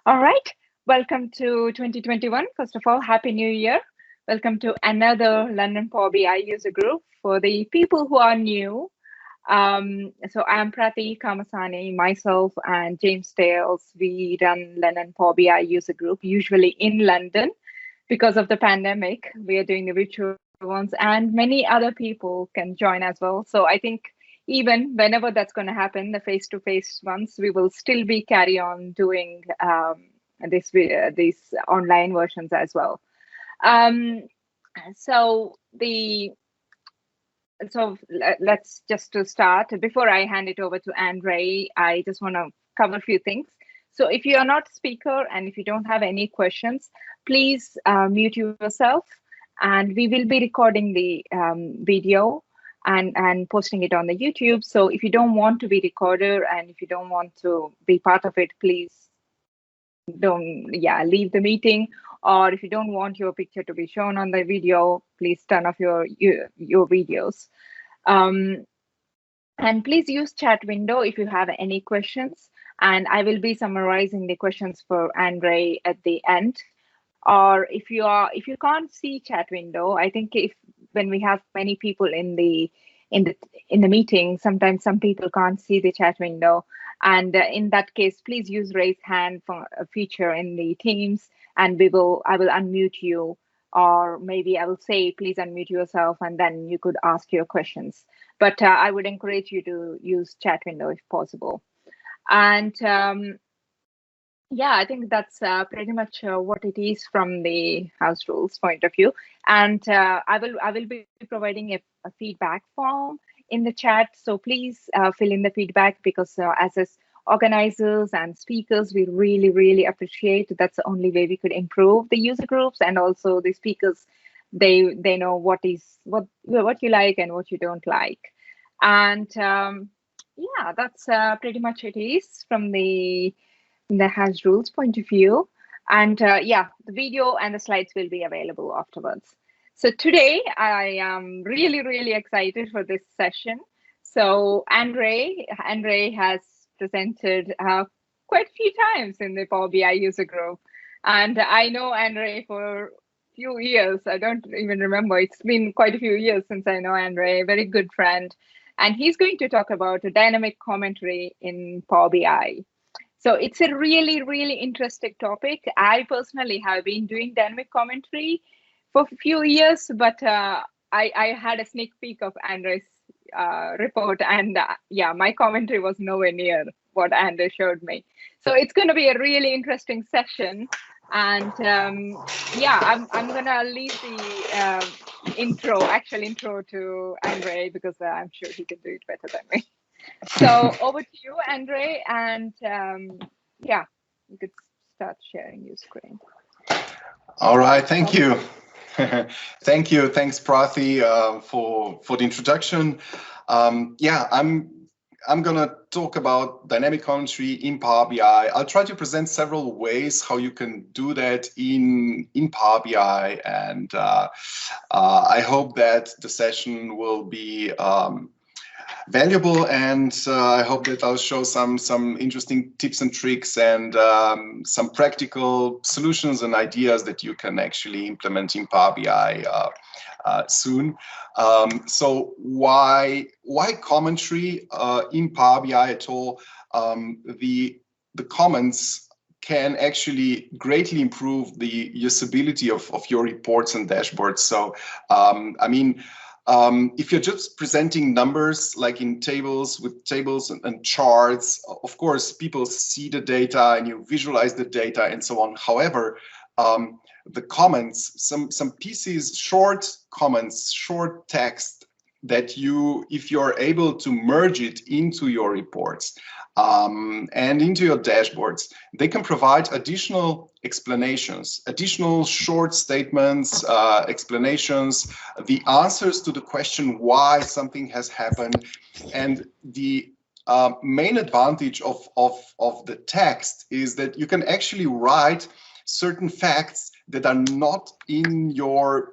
All right. Welcome to 2021. First of all, Happy New Year. Welcome to another London Power BI user group. For the people who are new, so I'm Prati Kamasani, myself and James Tales. We run London Power BI user group, usually in London. Because of the pandemic, we are doing the virtual ones, and many other people can join as well. So I think even whenever that's going to happen, the face-to-face ones, we will still be carry on doing these online versions as well. Um, so the let's just to start. Before I hand it over to Andrej, I just want to cover a few things. So if you are not speaker and if you don't have any questions, please mute yourself, and we will be recording the video and posting it on the YouTube. So if you don't want to be recorded and if you don't want to be part of it, please don't leave the meeting. Or if you don't want your picture to be shown on the video, please turn off your videos. And please use chat window if you have any questions, and I will be summarizing the questions for Andrej at the end. Or if you can't see chat window, I think if when we have many people in the meeting, sometimes some people can't see the chat window, and in that case, please use raise hand for a feature in the Teams, and I will unmute you, or maybe I will say please unmute yourself, and then you could ask your questions. But I would encourage you to use chat window if possible. And I think that's pretty much what it is from the house rules point of view. And I will be providing a feedback form in the chat. So please fill in the feedback, because as organizers and speakers, we really, really appreciate. That's the only way we could improve the user groups, and also the speakers, they know what you like and what you don't like. And that's pretty much it is from the house rules point of view. And the video and the slides will be available afterwards. So today I am really, really excited for this session. So Andrej has presented quite a few times in the Power BI user group. And I know Andrej for a few years. I don't even remember. It's been quite a few years since I know Andrej, a very good friend. And he's going to talk about a dynamic commentary in Power BI. So it's a really, really interesting topic. I personally have been doing dynamic commentary for a few years, but I had a sneak peek of Andrej's report, and my commentary was nowhere near what Andrej showed me. So it's going to be a really interesting session. And I'm going to leave the actual intro to Andrej, because I'm sure he can do it better than me. So over to you, Andrej, and you could start sharing your screen. All right, thank you. Thank you. Thanks, Prati, for the introduction. I'm gonna talk about dynamic commentary in Power BI. I'll try to present several ways how you can do that in Power BI, and I hope that the session will be valuable, and I hope that I'll show some interesting tips and tricks and some practical solutions and ideas that you can actually implement in Power BI soon. So why commentary in Power BI at all? The comments can actually greatly improve the usability of your reports and dashboards. So if you're just presenting numbers like in tables with tables and charts, of course, people see the data and you visualize the data and so on. However, the comments, some pieces, short comments, short text that if you're able to merge it into your reports and into your dashboards, they can provide additional explanations, additional short statements, explanations, the answers to the question why something has happened. And the main advantage of the text is that you can actually write certain facts that are not in your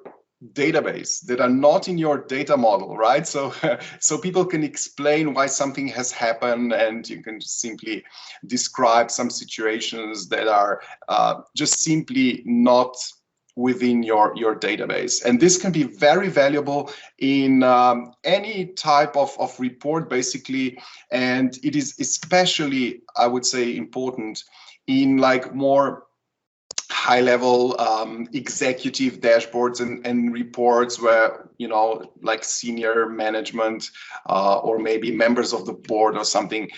database, that are not in your data model, right? So, so people can explain why something has happened, and you can just simply describe some situations that are just simply not within your database. And this can be very valuable in any type of report, basically. And it is especially, I would say, important in like more high-level executive dashboards and reports where, you know, like senior management or maybe members of the board or something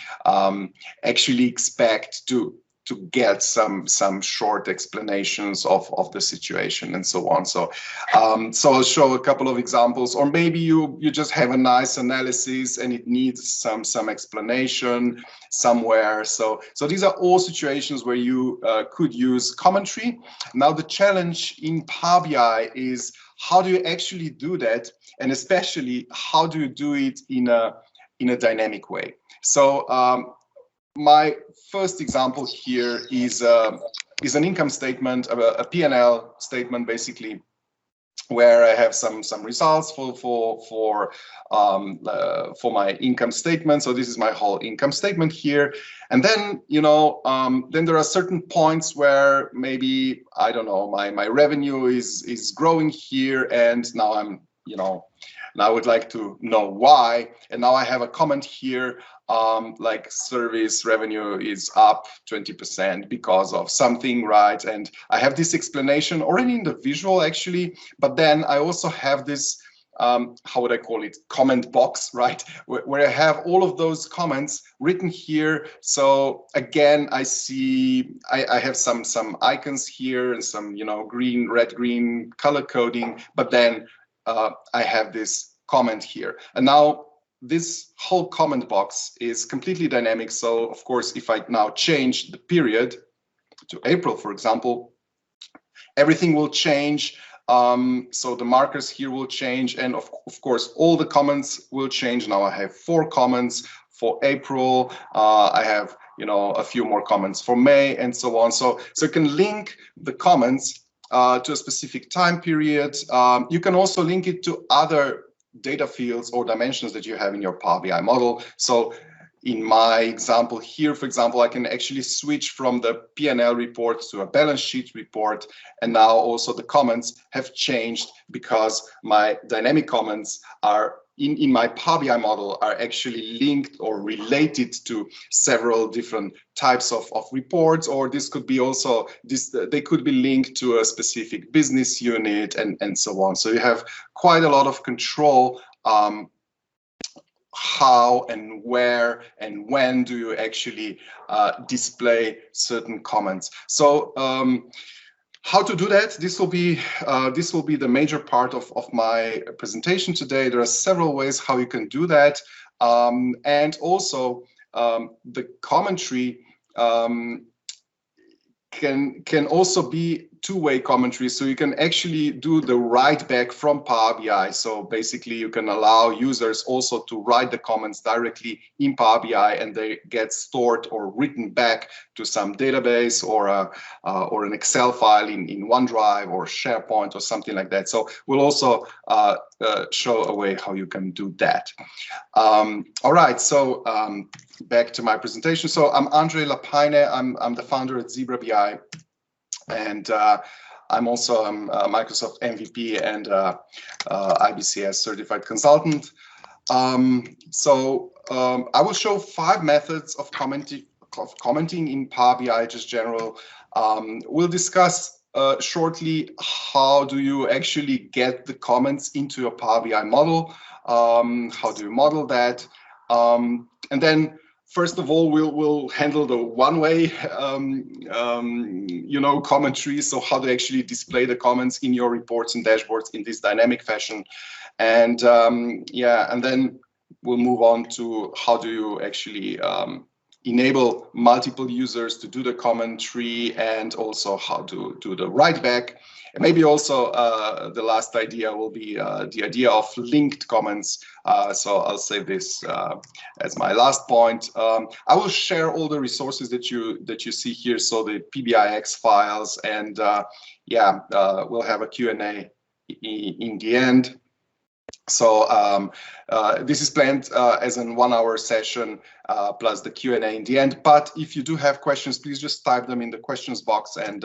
actually expect to get some short explanations of the situation and so on. So so I'll show a couple of examples, or maybe you just have a nice analysis and it needs some explanation somewhere. So these are all situations where you could use commentary. Now the challenge in Power BI is, how do you actually do that, and especially how do you do it in a dynamic way? So my first example here is an income statement, a P&L statement, basically, where I have some results for my income statement. So this is my whole income statement here, and then, you know, then there are certain points where maybe, I don't know, my revenue is growing here, and now I'm, you know, now I would like to know why, and now I have a comment here. Like service revenue is up 20% because of something, right? And I have this explanation already in the visual, actually, but then I also have this, how would I call it, comment box, right? Where I have all of those comments written here. So again, I see, I have some icons here and some, you know, green, red, green color coding, but then I have this comment here. And now this whole comment box is completely dynamic. So of course, if I now change the period to April, for example, everything will change. So the markers here will change, and of course, all the comments will change. Now I have 4 comments for April. I have, you know, a few more comments for May, and so on. So you can link the comments to a specific time period. You can also link it to other data fields or dimensions that you have in your Power BI model. So in my example here, for example, I can actually switch from the P&L report to a balance sheet report. And now also the comments have changed because my dynamic comments are in my Power BI model are actually linked or related to several different types of reports, or this could be also, they could be linked to a specific business unit and so on. So you have quite a lot of control how and where and when do you actually display certain comments. So how to do that? This will be the major part of my presentation today. There are several ways how you can do that, and also the commentary can also be two-way commentary, so you can actually do the write back from Power BI. So basically you can allow users also to write the comments directly in Power BI, and they get stored or written back to some database or an Excel file in OneDrive or SharePoint or something like that. So we'll also show a way how you can do that. All right, so back to my presentation. So I'm Andrej Lapajne. I'm the founder at Zebra BI, and I'm also a Microsoft MVP and IBCS certified consultant. So I will show 5 methods of commenting in Power BI, just general. We'll discuss shortly how do you actually get the comments into your Power BI model, how do you model that, and then first of all, we'll handle the one-way, you know, commentary. So how to actually display the comments in your reports and dashboards in this dynamic fashion, and yeah, and then we'll move on to how do you actually enable multiple users to do the commentary, and also how to do the write back. And maybe also the last idea will be the idea of linked comments. So I'll save this as my last point. I will share all the resources that you see here, so the PBIX files, and yeah, we'll have a Q&A in the end. So this is planned as a 1 hour session plus the Q&A in the end. But if you do have questions, please just type them in the questions box. And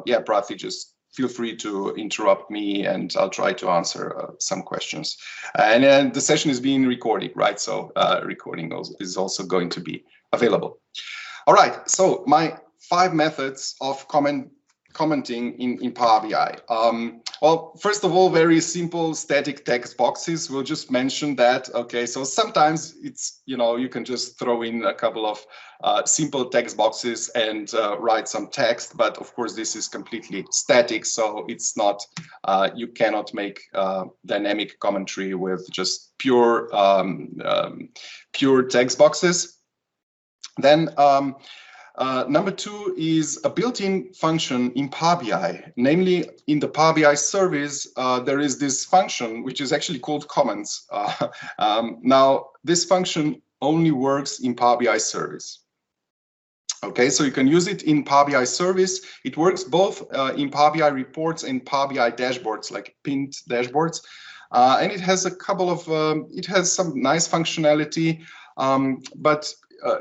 yeah, Prathi, just feel free to interrupt me and I'll try to answer some questions. And then the session is being recorded, right? So recording is also going to be available. All right, so my 5 methods of commenting in Power BI. Well, first of all, very simple static text boxes. We'll just mention that. Okay, so sometimes it's, you can just throw in a couple of simple text boxes and write some text, but of course this is completely static, so it's not, you cannot make dynamic commentary with just pure text boxes. Then number 2 is a built-in function in Power BI. Namely, in the Power BI service, there is this function which is actually called comments. Now, this function only works in Power BI service. Okay, so you can use it in Power BI service. It works both in Power BI reports and Power BI dashboards, like pinned dashboards. And it has a couple of, it has some nice functionality, but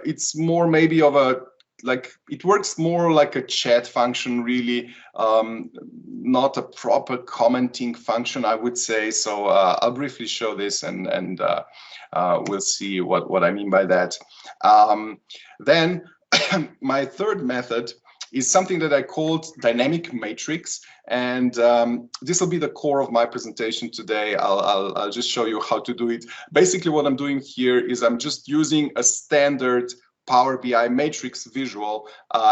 it's more maybe of a, like, it works more like a chat function, really, not a proper commenting function, I would say. So I'll briefly show this and we'll see what I mean by that. Then my 3rd method is something that I called dynamic matrix, and this will be the core of my presentation today. I'll just show you how to do it. Basically, what I'm doing here is I'm just using a standard Power BI matrix visual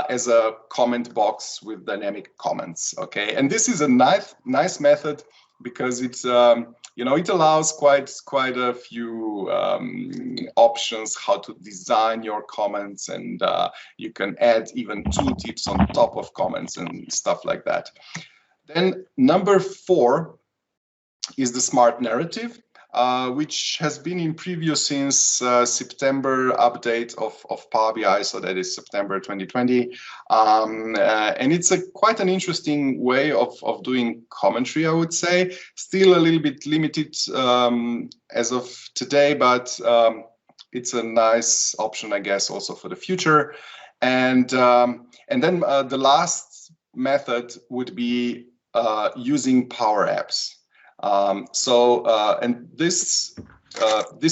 as a comment box with dynamic comments. Okay, and this is a nice method because it's it allows quite a few options how to design your comments, and you can add even tooltips on top of comments and stuff like that. Then number 4 is the smart narrative, which has been in preview since September update of Power BI, so that is September 2020. And it's quite an interesting way of doing commentary, I would say. Still a little bit limited as of today, but it's a nice option, I guess, also for the future. And then the last method would be using Power Apps. And this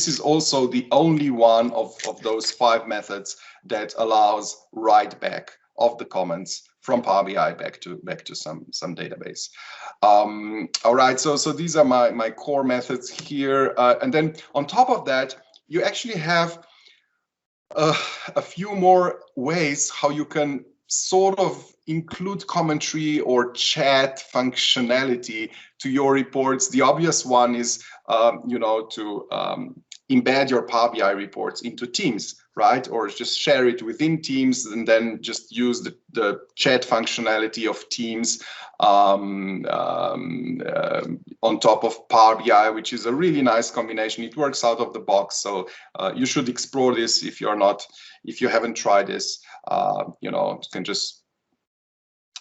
is also the only one of those 5 methods that allows write back of the comments from Power BI back to some database. All right, so these are my core methods here, and then on top of that, you actually have a few more ways how you can sort of include commentary or chat functionality to your reports. The obvious one is, to embed your Power BI reports into Teams, right? Or just share it within Teams and then just use the chat functionality of Teams on top of Power BI, which is a really nice combination. It works out of the box. So you should explore this if you haven't tried this. You can just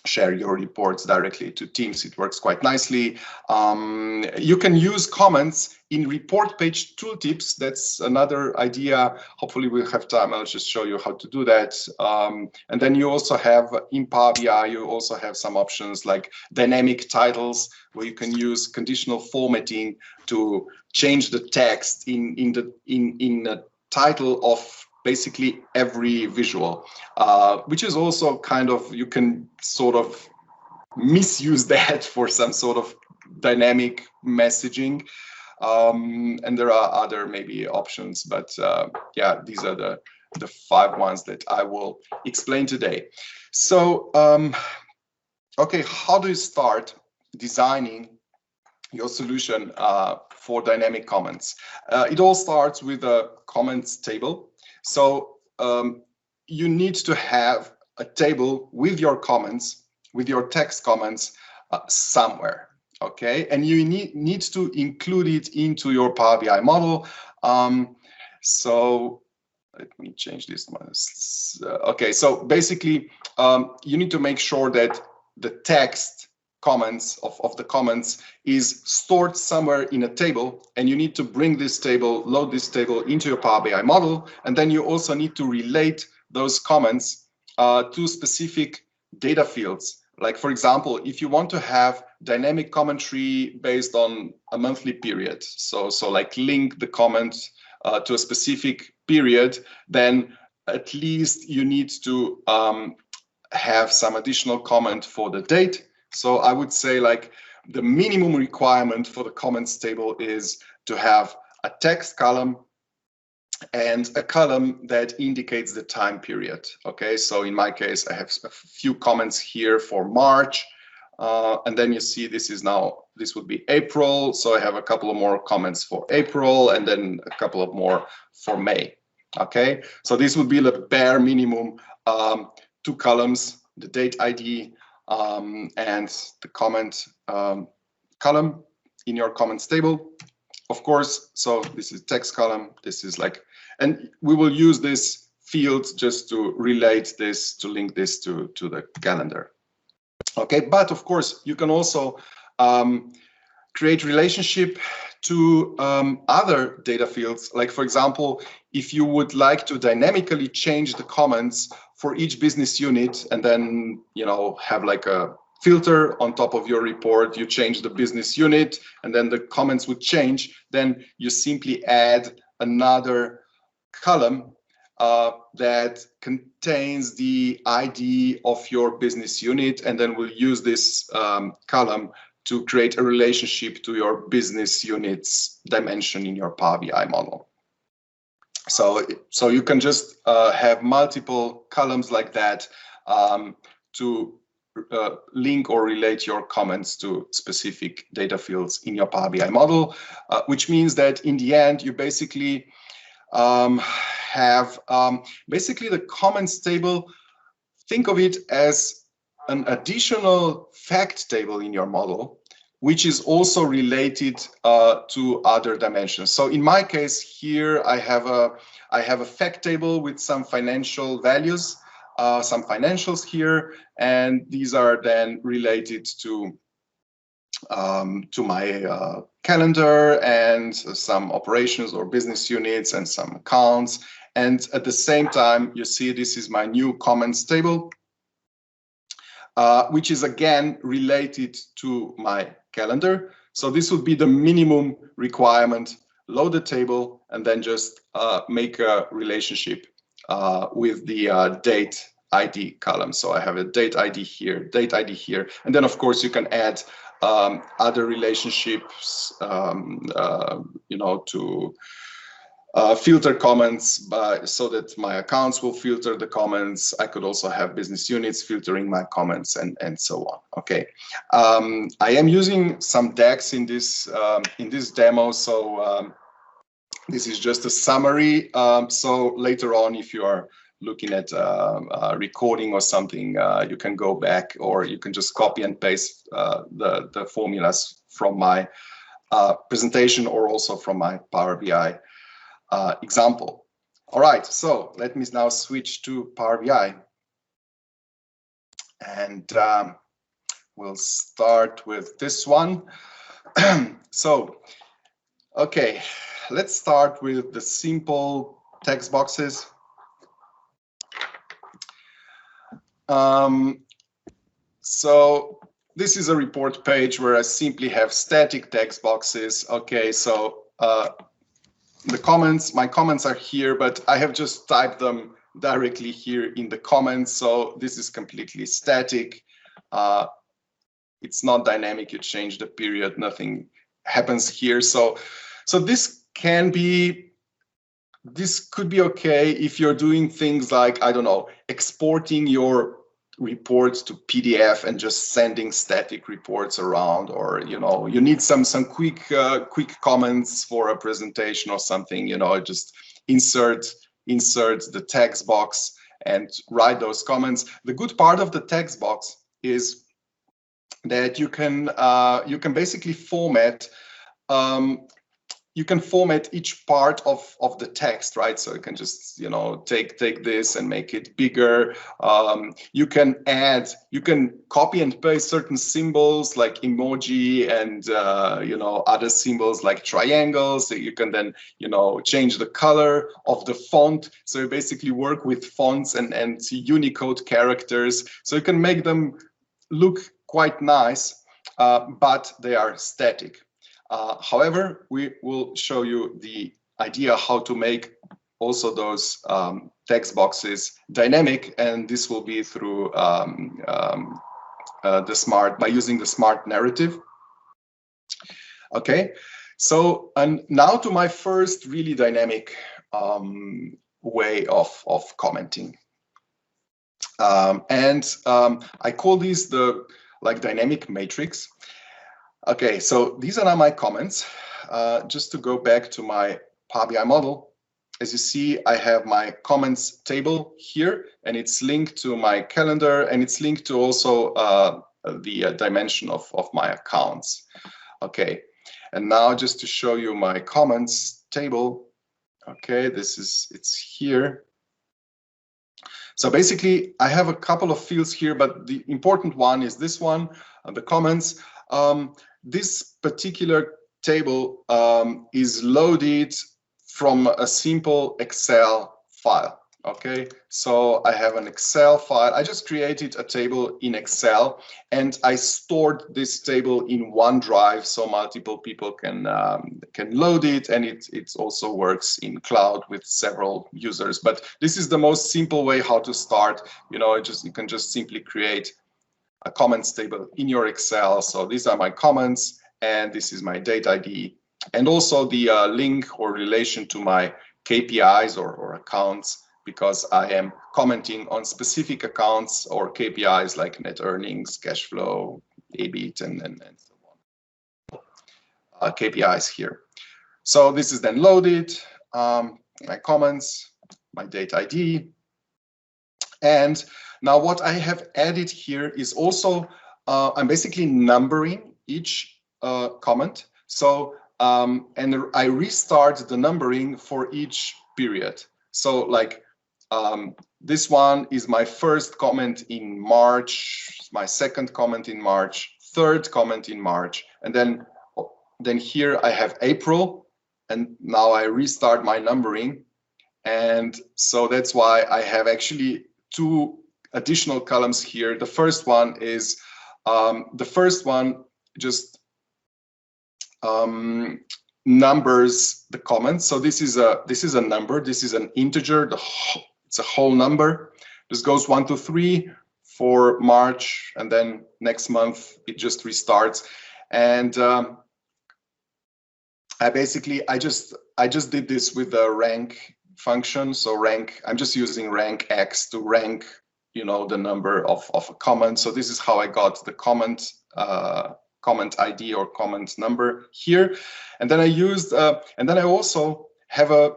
share your reports directly to Teams. It works quite nicely. You can use comments in report page tooltips. That's another idea. Hopefully we'll have time. I'll just show you how to do that. And then you also have in Power BI, you also have some options like dynamic titles, where you can use conditional formatting to change the text in the title of basically every visual, which is also kind of, you can sort of misuse that for some sort of dynamic messaging. And there are other maybe options, but yeah, these are the 5 ones that I will explain today. So, okay, how do you start designing your solution for dynamic comments? It all starts with a comments table. So you need to have a table with your comments, with your text comments somewhere, okay? And you need to include it into your Power BI model. So let me change this one. Okay, so basically you need to make sure that the text comments of the comments is stored somewhere in a table, and you need to bring this table, load this table into your Power BI model, and then you also need to relate those comments to specific data fields. Like, for example, if you want to have dynamic commentary based on a monthly period, so like link the comment to a specific period, then at least you need to have some additional comment for the date. So I would say like the minimum requirement for the comments table is to have a text column and a column that indicates the time period. Okay, so in my case, I have a few comments here for March, and then you see this would be April. So I have a couple of more comments for April, and then a couple of more for May. Okay, so this would be the bare minimum, 2 columns, the date ID and the comment column in your comments table. Of course, so this is text column, this is like, and we will use this field just to relate this, to link this to the calendar. Okay, but of course, you can also create relationship to other data fields. Like, for example, if you would like to dynamically change the comments for each business unit, and then, you know, have like a filter on top of your report, you change the business unit, and then the comments would change, then you simply add another column that contains the ID of your business unit, and then we'll use this column to create a relationship to your business unit's dimension in your Power BI model. So you can just have multiple columns like that to link or relate your comments to specific data fields in your Power BI model, which means that in the end, you basically have basically the comments table. Think of it as an additional fact table in your model, which is also related to other dimensions. So in my case here, I have a fact table with some financial values, some financials here, and these are then related to my calendar and some operations or business units and some accounts. And at the same time, you see this is my new comments table, which is again related to my calendar. So this would be the minimum requirement: load the table and then just make a relationship with the date ID column. So I have a date ID here, date ID here, and then of course you can add other relationships, you know, to filter comments so that my accounts will filter the comments. I could also have business units filtering my comments and so on. Okay, I am using some DAX in this demo, so this is just a summary. So later on, if you are looking at a recording or something, you can go back, or you can just copy and paste the formulas from my presentation or also from my Power BI example. All right, so let me now switch to Power BI. And we'll start with this one. So, okay, let's start with the simple text boxes. So this is a report page where I simply have static text boxes. Okay, so the comments, my comments are here, but I have just typed them directly here in the comments. So this is completely static. It's not dynamic. You change the period, nothing happens here. So this could be okay if you're doing things like, I don't know, exporting your reports to PDF and just sending static reports around, or, you know, you need some quick comments for a presentation or something, you know, just insert the text box and write those comments. The good part of the text box is that you can basically format you can format each part of the text, right? So you can just, you know, take this and make it bigger. You can copy and paste certain symbols like emoji and you know, other symbols like triangles. So you can then, you know, change the color of the font. So you basically work with fonts and Unicode characters. So you can make them look quite nice, but they are static. However, we will show you the idea how to make also those text boxes dynamic, and this will be through by using the smart narrative. Okay, so and now to my first really dynamic way of commenting, I call these the dynamic matrix. Okay, so these are now my comments. Just to go back to my Power BI model, as you see, I have my comments table here, and it's linked to my calendar, and it's linked to also the dimension of my accounts. Okay, and now just to show you my comments table. Okay, it's here. So basically, I have a couple of fields here, but the important one is this one, the comments. This particular table is loaded from a simple Excel file. Okay, so I have an Excel file. I just created a table in Excel, and I stored this table in OneDrive, so multiple people can load it, and it also works in cloud with several users. But this is the most simple way how to start. You know, you can just simply create a comments table in your Excel. So these are my comments, and this is my date ID, and also the link or relation to my KPIs or accounts, because I am commenting on specific accounts or KPIs like net earnings, cash flow, EBIT, and so on. KPIs here. So this is then loaded, my comments, my date ID. And now what I have added here is also, I'm basically numbering each comment. So, and I restart the numbering for each period. So like, this one is my first comment in March, my second comment in March, third comment in March, and then here I have April, and now I restart my numbering. And so that's why I have actually two additional columns here. The first one is just numbers the comments. So this is a number. This is an integer. It's a whole number. This goes 1 to 3 for March, and then next month it just restarts. And I just did this with the rank function. So rank, I'm just using rank X to rank, you know, the number of a comment. So this is how I got the comment ID or comment number here. And then I used, and then I also have a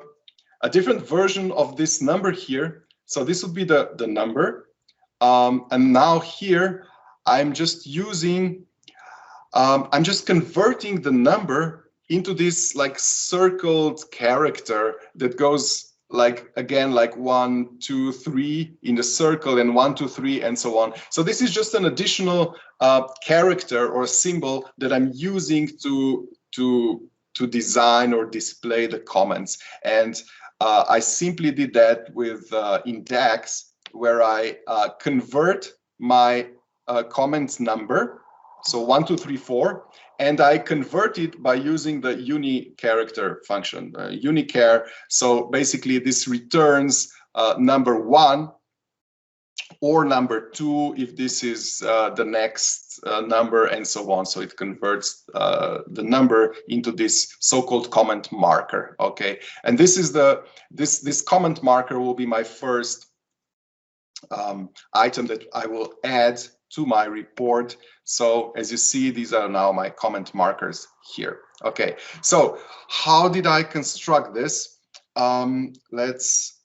different version of this number here. So this would be the number. And now here, I'm just using, I'm just converting the number into this like circled character that goes like, again, like 1, 2, 3 in the circle, and 1, 2, 3, and so on. So this is just an additional character or symbol that I'm using to design or display the comments. And I simply did that with in DAX, where I convert my comment number, so 1, 2, 3, 4, and I convert it by using the uni-character function, unichar. So basically this returns number 1 or number 2 if this is the next number, and so on. So it converts the number into this so-called comment marker. Okay, and this is this comment marker will be my first item that I will add to my report. So as you see, these are now my comment markers here. Okay, so how did I construct this? Let's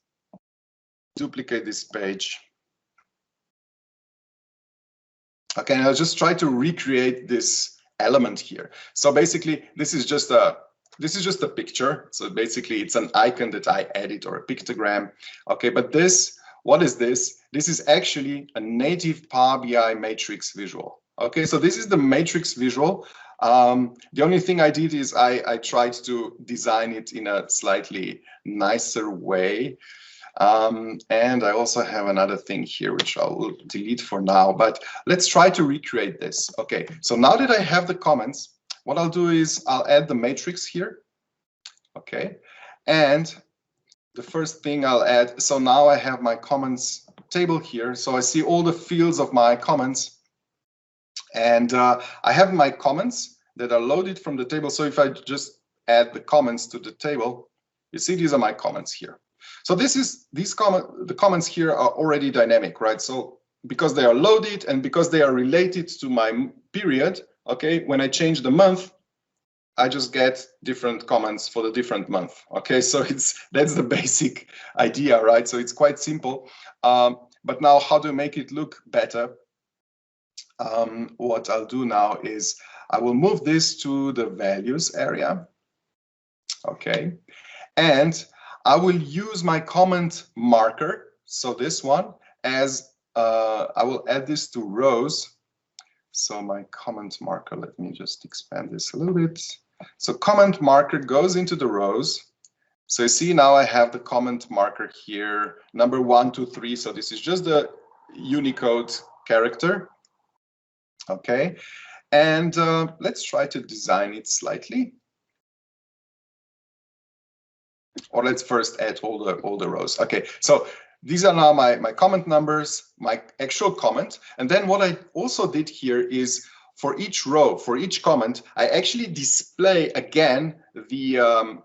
duplicate this page. Okay, and I'll just try to recreate this element here. So basically, this is just a this is just a picture. So basically it's an icon that I added or a pictogram. Okay, but this, what is this? This is actually a native Power BI matrix visual. Okay, so this is the matrix visual. The only thing I did is I tried to design it in a slightly nicer way. And I also have another thing here, which I will delete for now, but let's try to recreate this. Okay, so now that I have the comments, what I'll do is I'll add the matrix here. Okay, and the first thing I'll add, so now I have my comments table here. So I see all the fields of my comments, and I have my comments that are loaded from the table. So if I just add the comments to the table, you see these are my comments here. So the comments here are already dynamic, right? So because they are loaded and because they are related to my period, okay, when I change the month, I just get different comments for the different month. Okay, so that's the basic idea, right? So it's quite simple. But now how to make it look better? What I'll do now is I will move this to the values area. Okay, and I will use my comment marker, so this one, as I will add this to rows. So my comment marker, let me just expand this a little bit. So comment marker goes into the rows. So you see now I have the comment marker here, number 1, 2, 3. So this is just the Unicode character. Okay, and let's try to design it slightly. Or let's first add all the rows. Okay, so these are now my comment numbers, my actual comment. And then what I also did here is for each row, for each comment, I actually display again the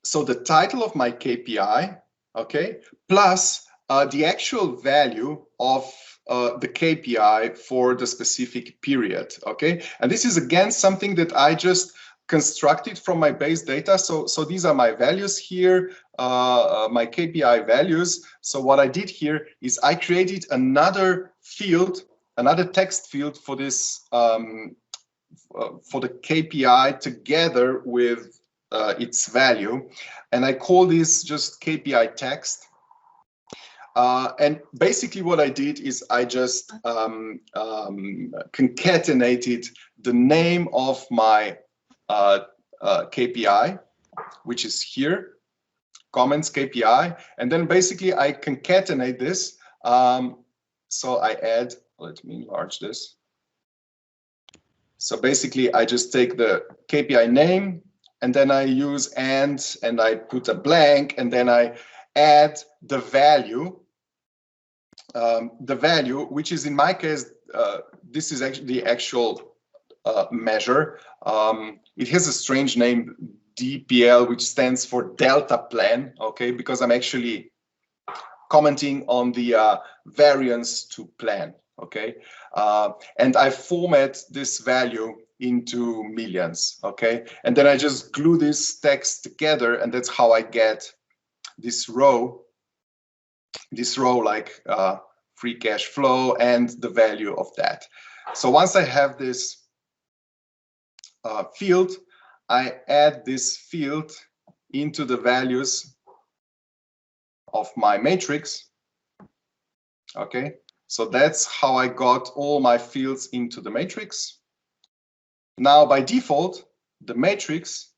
so the title of my KPI, okay, plus the actual value of the KPI for the specific period, okay? And this is again something that I just constructed from my base data. So these are my values here, my KPI values. So what I did here is I created another field, another text field for this, for the KPI together with its value. And I call this just KPI text. And basically what I did is I just concatenated the name of my KPI, which is here, comments KPI, and then basically I concatenate this. So I add, let me enlarge this. So basically I just take the KPI name and then I use and I put a blank and then I add the value, which is in my case, this is actually the actual measure. It has a strange name, DPL, which stands for Delta Plan, okay, because I'm actually commenting on the variance to plan, okay? And I format this value into millions, okay? And then I just glue this text together, and that's how I get this row like free cash flow and the value of that. So once I have this field, I add this field into the values of my matrix. Okay, so that's how I got all my fields into the matrix. Now by default, the matrix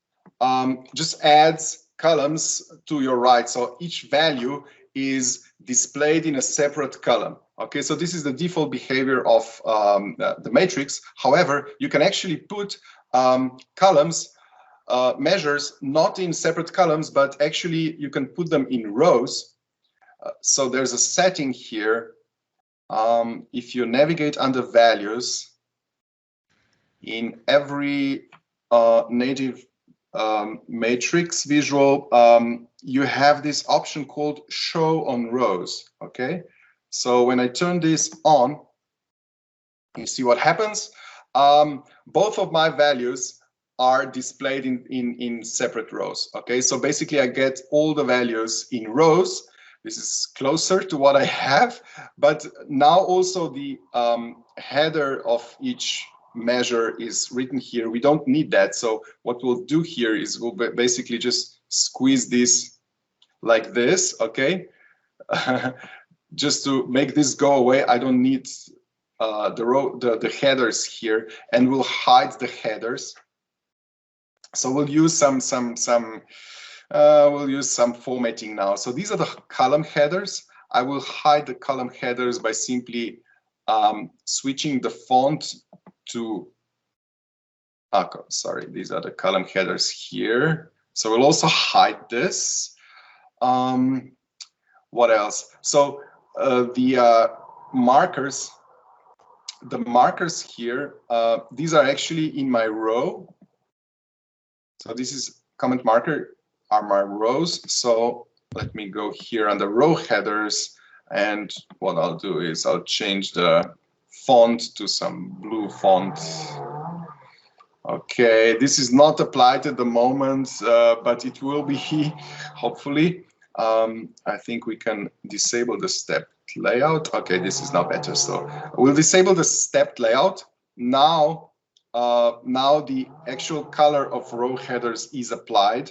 just adds columns to your right. So each value is displayed in a separate column. Okay, so this is the default behavior of the matrix. However, you can actually put columns, measures, not in separate columns, but actually you can put them in rows. So there's a setting here. If you navigate under values, in every native matrix visual, you have this option called show on rows. Okay, so when I turn this on, you see what happens. Both of my values are displayed in separate rows. Okay, so basically I get all the values in rows. This is closer to what I have, but now also the header of each measure is written here. We don't need that. So what we'll do here is we'll basically just squeeze this like this, okay? Just to make this go away, I don't need the headers here, and we'll hide the headers. So we'll use some formatting now. So these are the column headers. I will hide the column headers by simply switching the font to, sorry, these are the column headers here. So we'll also hide this. What else? So the markers here, these are actually in my row. So this is comment marker are my rows. So let me go here on the row headers, and what I'll do is I'll change the font to some blue font. Okay, this is not applied at the moment, but it will be hopefully. I think we can disable the stepped layout. Okay, this is now better. So we'll disable the stepped layout. Now the actual color of row headers is applied.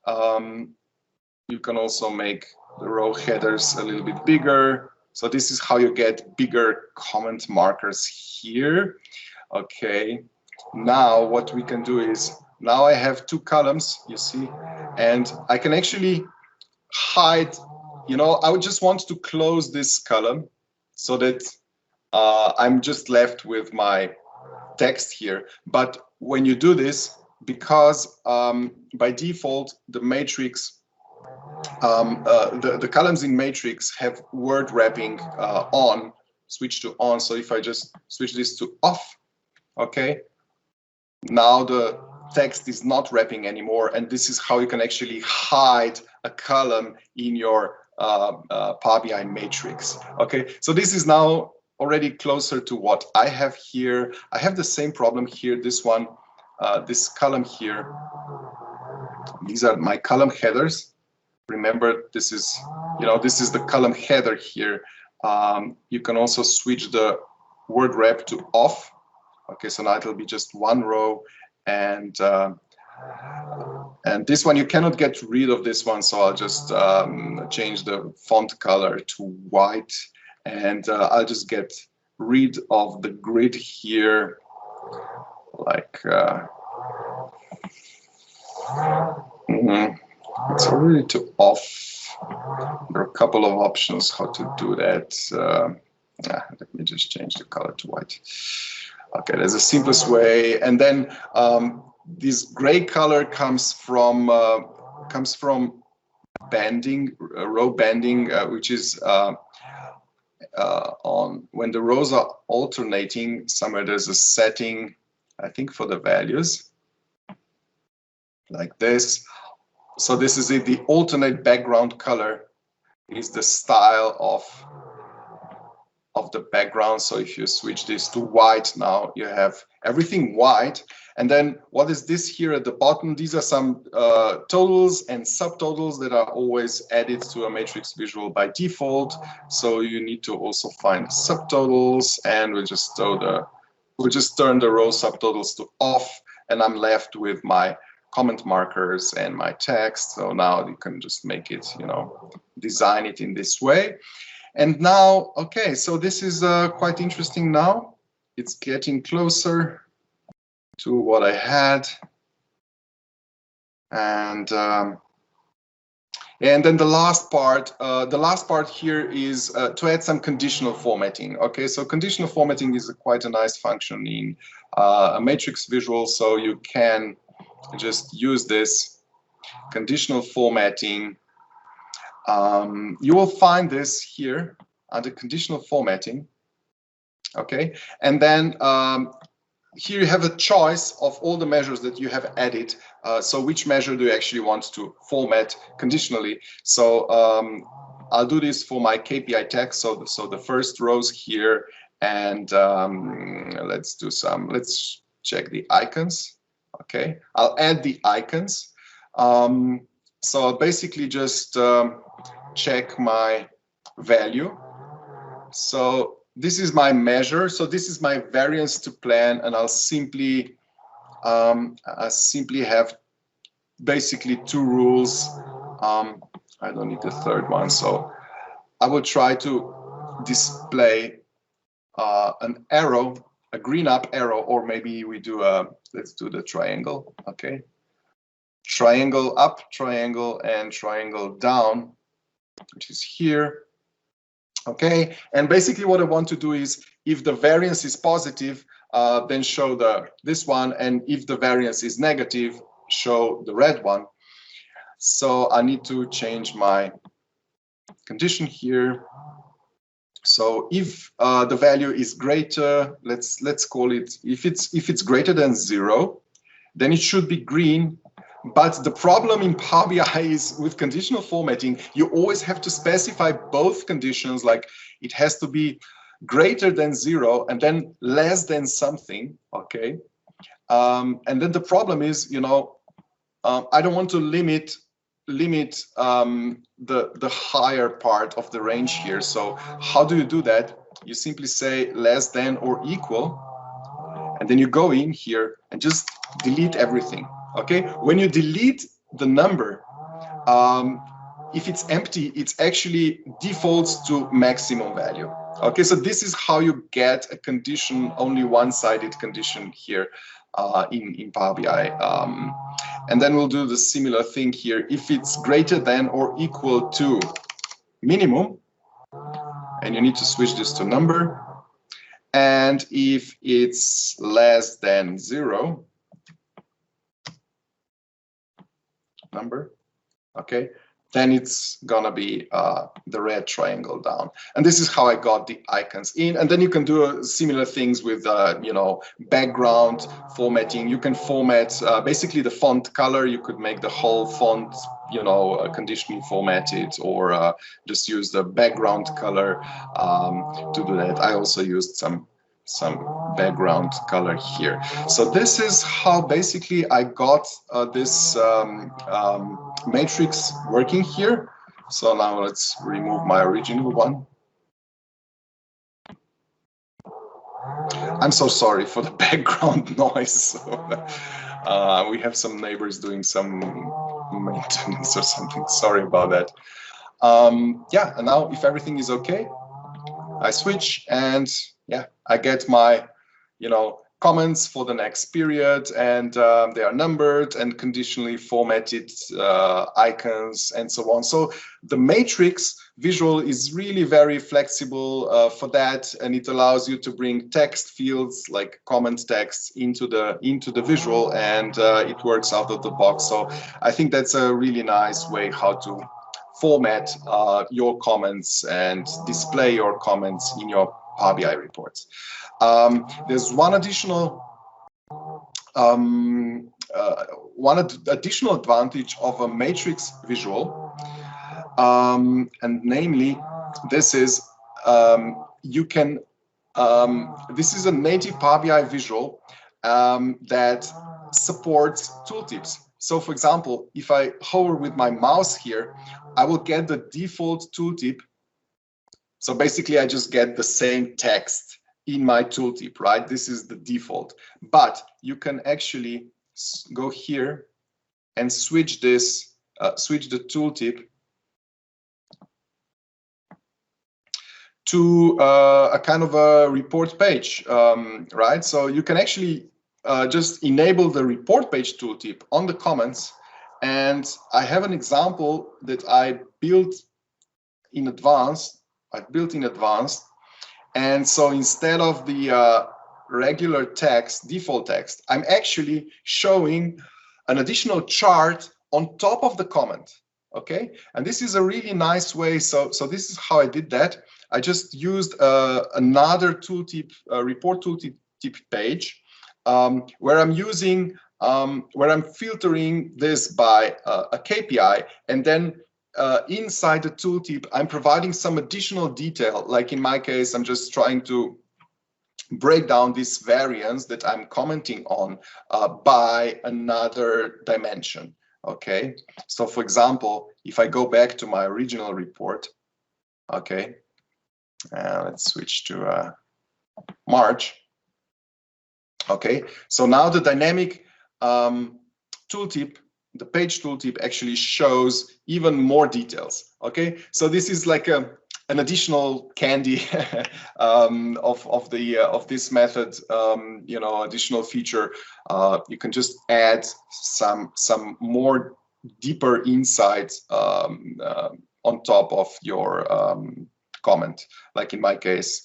You can also make the row headers a little bit bigger. So this is how you get bigger comment markers here. Okay, now what we can do is, now I have two columns, you see, and I can actually hide, you know, I would just want to close this column so that I'm just left with my text here. But when you do this, because by default, the matrix, the columns in matrix have word wrapping on, switch to on. So if I just switch this to off, okay, now the text is not wrapping anymore, and this is how you can actually hide a column in your Power BI matrix. Okay, so this is now already closer to what I have here. I have the same problem here. This one, this column here. These are my column headers. Remember, this is, you know, this is the column header here. You can also switch the word wrap to off. Okay, so now it'll be just one row, and this one you cannot get rid of this one, so I'll just change the font color to white, and I'll just get rid of the grid here, like it's already to off. There are a couple of options how to do that. Let me just change the color to white. Okay, that's the simplest way. And then this gray color comes from banding, row banding, which is on when the rows are alternating. Somewhere there's a setting, I think, for the values, like this. So this is it. The alternate background color is the style of the background. So if you switch this to white, now you have everything white. And then what is this here at the bottom? These are some totals and subtotals that are always added to a matrix visual by default. So you need to also find subtotals, and we'll just turn the row subtotals to off, and I'm left with my comment markers and my text. So now you can just make it, you know, design it in this way. And now, okay, so this is quite interesting now. It's getting closer to what I had. And then the last part here is to add some conditional formatting. Okay, so conditional formatting is quite a nice function in a matrix visual. So you can just use this conditional formatting. You will find this here under conditional formatting. Okay, and then here you have a choice of all the measures that you have added. So which measure do you actually want to format conditionally? So I'll do this for my KPI text. So the first rows here, and let's check the icons. Okay, I'll add the icons. So I'll basically just check my value. So this is my measure. So this is my variance to plan, and I'll simply have basically two rules. I don't need the third one, so I will try to display an arrow, a green up arrow, or maybe we do let's do the triangle. Okay, triangle up, triangle, and triangle down, which is here. Okay, and basically what I want to do is, if the variance is positive, then show this one, and if the variance is negative, show the red one. So I need to change my condition here. So if the value is greater, let's call it, if it's greater than 0, then it should be green. But the problem in Power BI is with conditional formatting, you always have to specify both conditions, like it has to be greater than 0 and then less than something, okay? And then the problem is, you know, I don't want to limit the higher part of the range here. So how do you do that? You simply say less than or equal, and then you go in here and just delete everything. Okay, when you delete the number, if it's empty, it's actually defaults to maximum value. Okay, so this is how you get a condition, only one-sided condition here in Power BI. And then we'll do the similar thing here. If it's greater than or equal to minimum, and you need to switch this to number. And if it's less than 0, number, okay, then it's gonna be the red triangle down. And this is how I got the icons in. And then you can do similar things with, you know, background formatting. You can format basically the font color. You could make the whole font, you know, conditionally formatted, or just use the background color to do that. I also used some background color here. So this is how basically I got this matrix working here. So now let's remove my original one. I'm so sorry for the background noise. So, we have some neighbors doing some maintenance or something. Sorry about that. Yeah, and now if everything is okay, I switch, and yeah, I get my, you know, comments for the next period, and they are numbered and conditionally formatted icons and so on. So the matrix visual is really very flexible for that, and it allows you to bring text fields like comment text into the visual, and it works out of the box. So I think that's a really nice way how to format your comments and display your comments in your Power BI reports. There's one additional advantage of a matrix visual, and namely, this is you can. This is a native Power BI visual that supports tooltips. So, for example, if I hover with my mouse here, I will get the default tooltip. So basically, I just get the same text in my tooltip, right? This is the default. But you can actually go here and switch this, switch the tooltip to a kind of a report page, right? So you can actually just enable the report page tooltip on the comments. And I have an example that I built in advance. And so instead of the regular text, default text, I'm actually showing an additional chart on top of the comment. Okay, and this is a really nice way. So this is how I did that. I just used another tooltip, report tooltip page, where I'm using, where I'm filtering this by a KPI, and then inside the tooltip, I'm providing some additional detail. Like in my case, I'm just trying to break down this variance that I'm commenting on by another dimension. Okay, so for example, if I go back to my original report, okay, Let's switch to March. Okay, so now the dynamic tooltip, the page tooltip actually shows even more details. Okay, so this is like an additional candy of this method. You know, additional feature. You can just add some more deeper insights on top of your comment. Like in my case,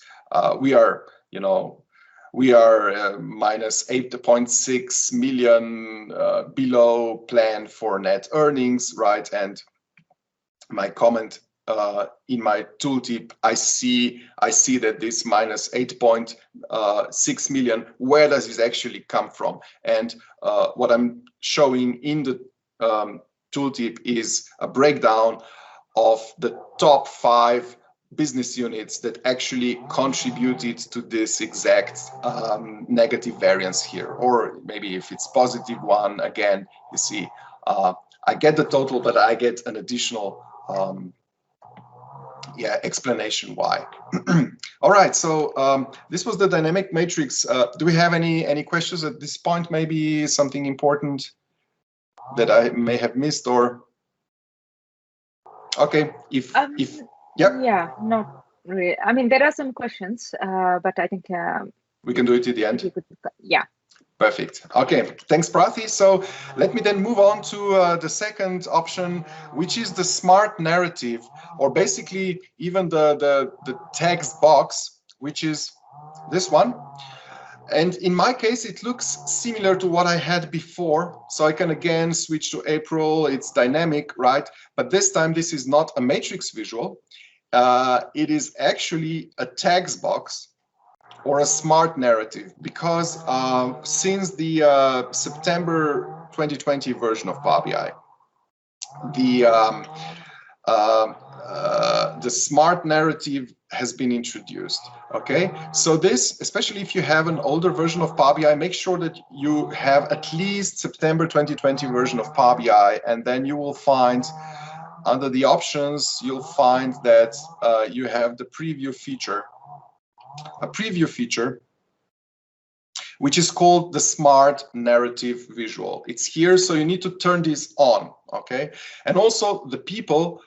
we are, you know, we are minus 8.6 million below plan for net earnings, right? And my comment in my tooltip, I see that this minus 8.6 million, where does this actually come from? And what I'm showing in the tooltip is a breakdown of the top 5 business units that actually contributed to this exact negative variance here. Or maybe if it's positive one, again, you see, I get the total, but I get an additional explanation why. All right, so this was the dynamic matrix. Do we have any questions at this point? Maybe something important that I may have missed, or okay, if yeah, not really. I mean, there are some questions, but I think we can do it at the end. Yeah. Perfect. Okay, thanks, Prathi. So let me then move on to the second option, which is the smart narrative, or basically even the text box, which is this one. And in my case, it looks similar to what I had before. So I can again switch to April. It's dynamic, right? But this time, this is not a matrix visual. It is actually a text box or a smart narrative, because since the September 2020 version of Power BI, the smart narrative has been introduced. Okay, so this, especially if you have an older version of Power BI, make sure that you have at least September 2020 version of Power BI, and then you will find under the options, you'll find that you have the preview feature, a preview feature, which is called the smart narrative visual. It's here, so you need to turn this on, okay? And also the people,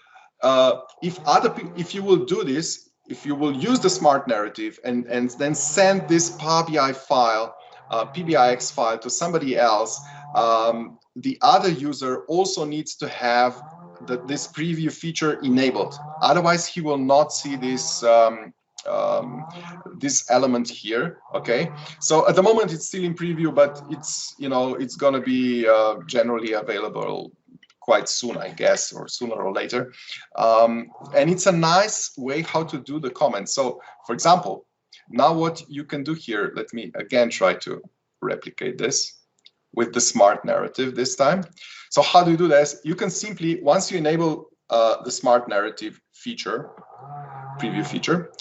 if you will do this, if you will use the smart narrative and then send this Power BI file, PBIX file to somebody else, the other user also needs to have this preview feature enabled. Otherwise, he will not see this this element here. Okay, so at the moment it's still in preview, but it's, you know, it's going to be generally available quite soon, I guess, or sooner or later. And it's a nice way how to do the comments. So for example, now what you can do here, let me again try to replicate this with the smart narrative this time. So how do you do this? You can simply, once you enable the smart narrative feature, preview feature,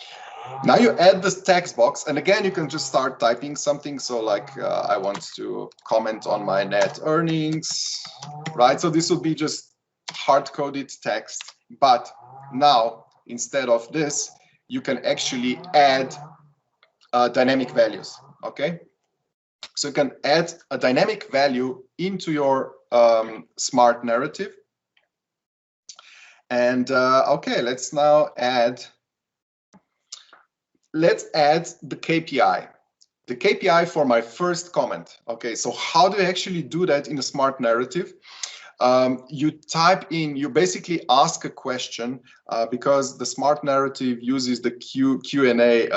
now you add this text box, and again you can just start typing something. So like I want to comment on my net earnings, right? So this will be just hard-coded text, but now instead of this, you can actually add dynamic values. Okay, so you can add a dynamic value into your smart narrative. And okay, let's now add. Let's add the KPI. The KPI for my first comment. Okay, so how do you actually do that in a smart narrative? You type in, you basically ask a question because the smart narrative uses the Q&A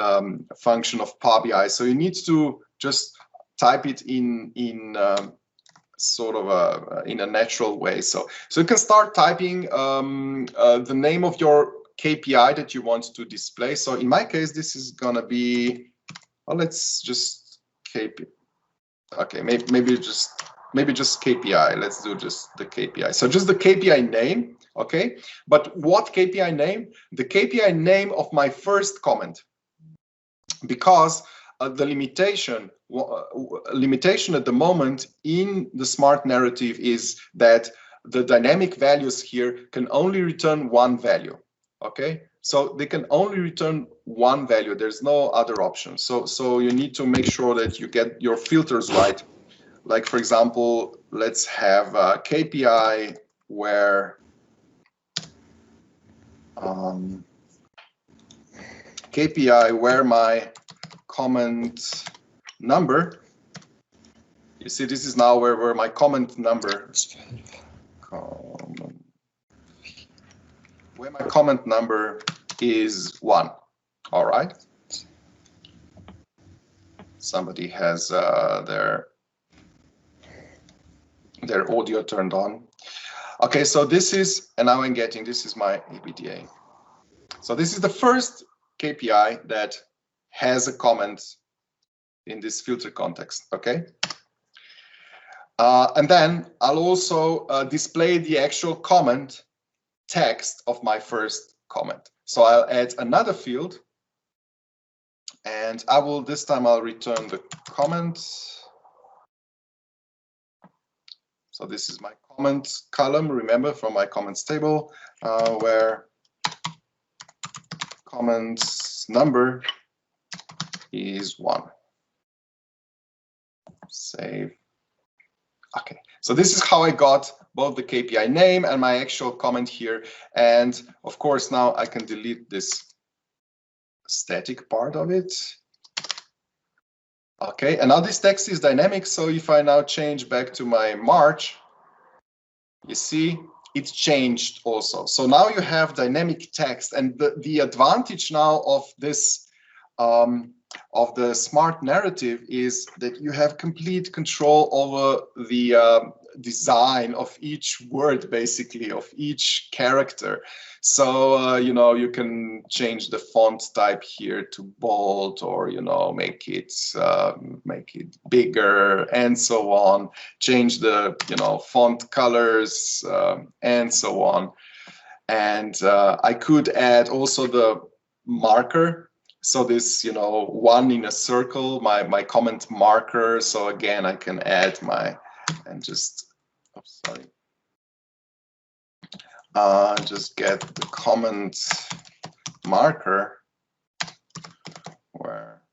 function of Power BI. So you need to just type it in sort of in a natural way. So you can start typing the name of your KPI that you want to display. So in my case, this is gonna be, well, let's just KPI. Okay, maybe just KPI. Let's do just the KPI. So just the KPI name, okay? But what KPI name? The KPI name of my first comment, because the limitation at the moment in the smart narrative is that the dynamic values here can only return one value. Okay, So they can only return one value. There's no other option. So you need to make sure that you get your filters right. Like, for example, let's have a KPI where my comment number, you see, this is now where my comment number, where my comment number is 1. All right. Somebody has their audio turned on. Okay, so this is, and now I'm getting, this is my EBITDA. So this is the first KPI that has a comment in this filter context, okay? And then I'll also display the actual comment text of my first comment. So I'll add another field, and this time I'll return the comment. So this is my comment column, remember, from my comments table, where comments number is 1. Save. Okay, so this is how I got both the KPI name and my actual comment here. And of course, now I can delete this static part of it. Okay, and now this text is dynamic. So if I now change back to my March, you see it's changed also. So now you have dynamic text, and the advantage now of this of the smart narrative is that you have complete control over the design of each word, basically, of each character. So you know, you can change the font type here to bold, or you know, make it bigger, and so on. Change the font colors, and so on. And I could add also the marker. So this, 1 in a circle, my comment marker. So again, I can add just get the comment marker where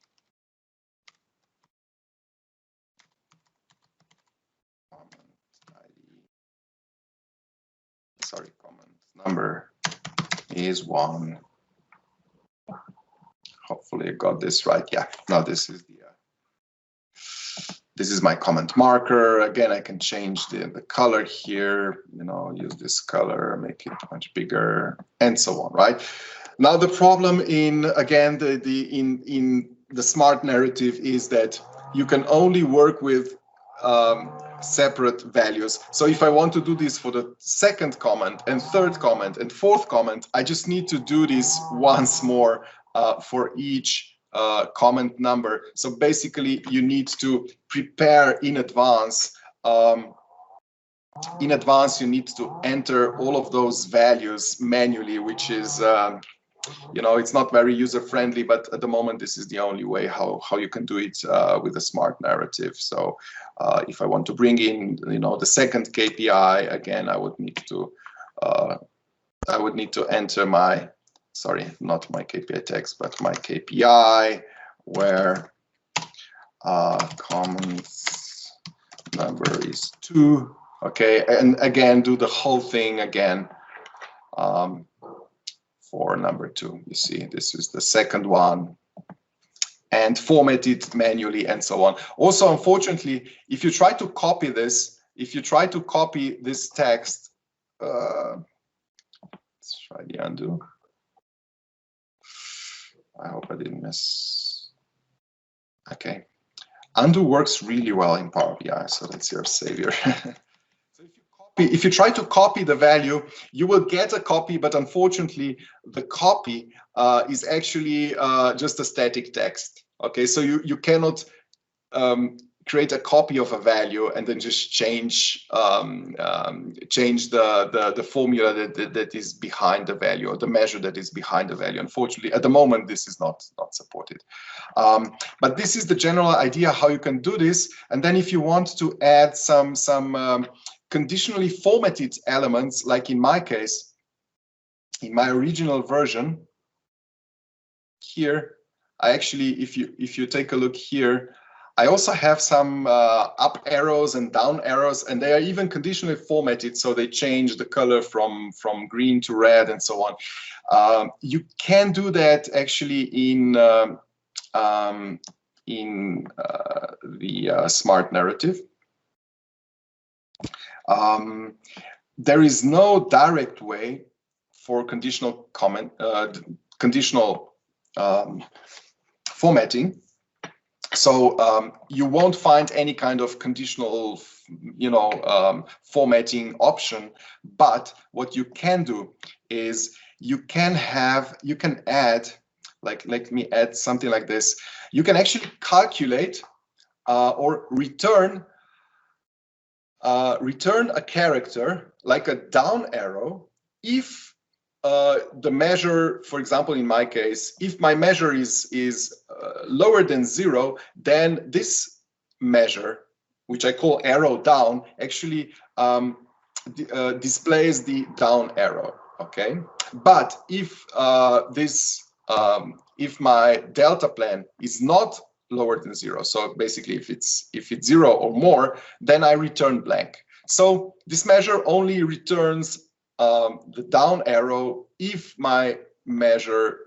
comment number is 1. Hopefully I got this right. Yeah, now this is this is my comment marker. Again, I can change the color here, use this color, make it much bigger, and so on, right? Now the problem in the smart narrative is that you can only work with separate values. So if I want to do this for the second comment and third comment and fourth comment, I just need to do this once more for each comment number. So basically, you need to prepare in advance. You need to enter all of those values manually, which is, it's not very user-friendly, but at the moment, this is the only way how you can do it with a smart narrative. So if I want to bring in, the second KPI, again, I would need to enter my, sorry, not my KPI text, but my KPI, where comments number is 2. Okay, and again, do the whole thing again for number 2. You see, this is the second one, and format it manually and so on. Also, unfortunately, if you try to copy this, text, let's try the undo. I hope I didn't miss. Okay, undo works really well in Power BI, so that's your savior. So if you try to copy the value, you will get a copy, but unfortunately, the copy is actually just a static text. Okay, so you cannot create a copy of a value and then just change the formula that is behind the value, or the measure that is behind the value. Unfortunately, at the moment, this is not supported. But this is the general idea how you can do this. And then if you want to add some conditionally formatted elements, like in my case, in my original version, here, I actually, if you take a look here, I also have some up arrows and down arrows, and they are even conditionally formatted, so they change the color from green to red and so on. You can do that actually in the smart narrative. There is no direct way for conditional formatting. So you won't find any kind of conditional, formatting option. But what you can do is you can add, like, let me add something like this. You can actually calculate or return a character like a down arrow if the measure, for example, in my case, if my measure is lower than 0, then this measure, which I call arrow down, actually displays the down arrow. Okay, but if if my delta plan is not lower than 0, so basically if it's 0 or more, then I return blank. So this measure only returns the down arrow if my measure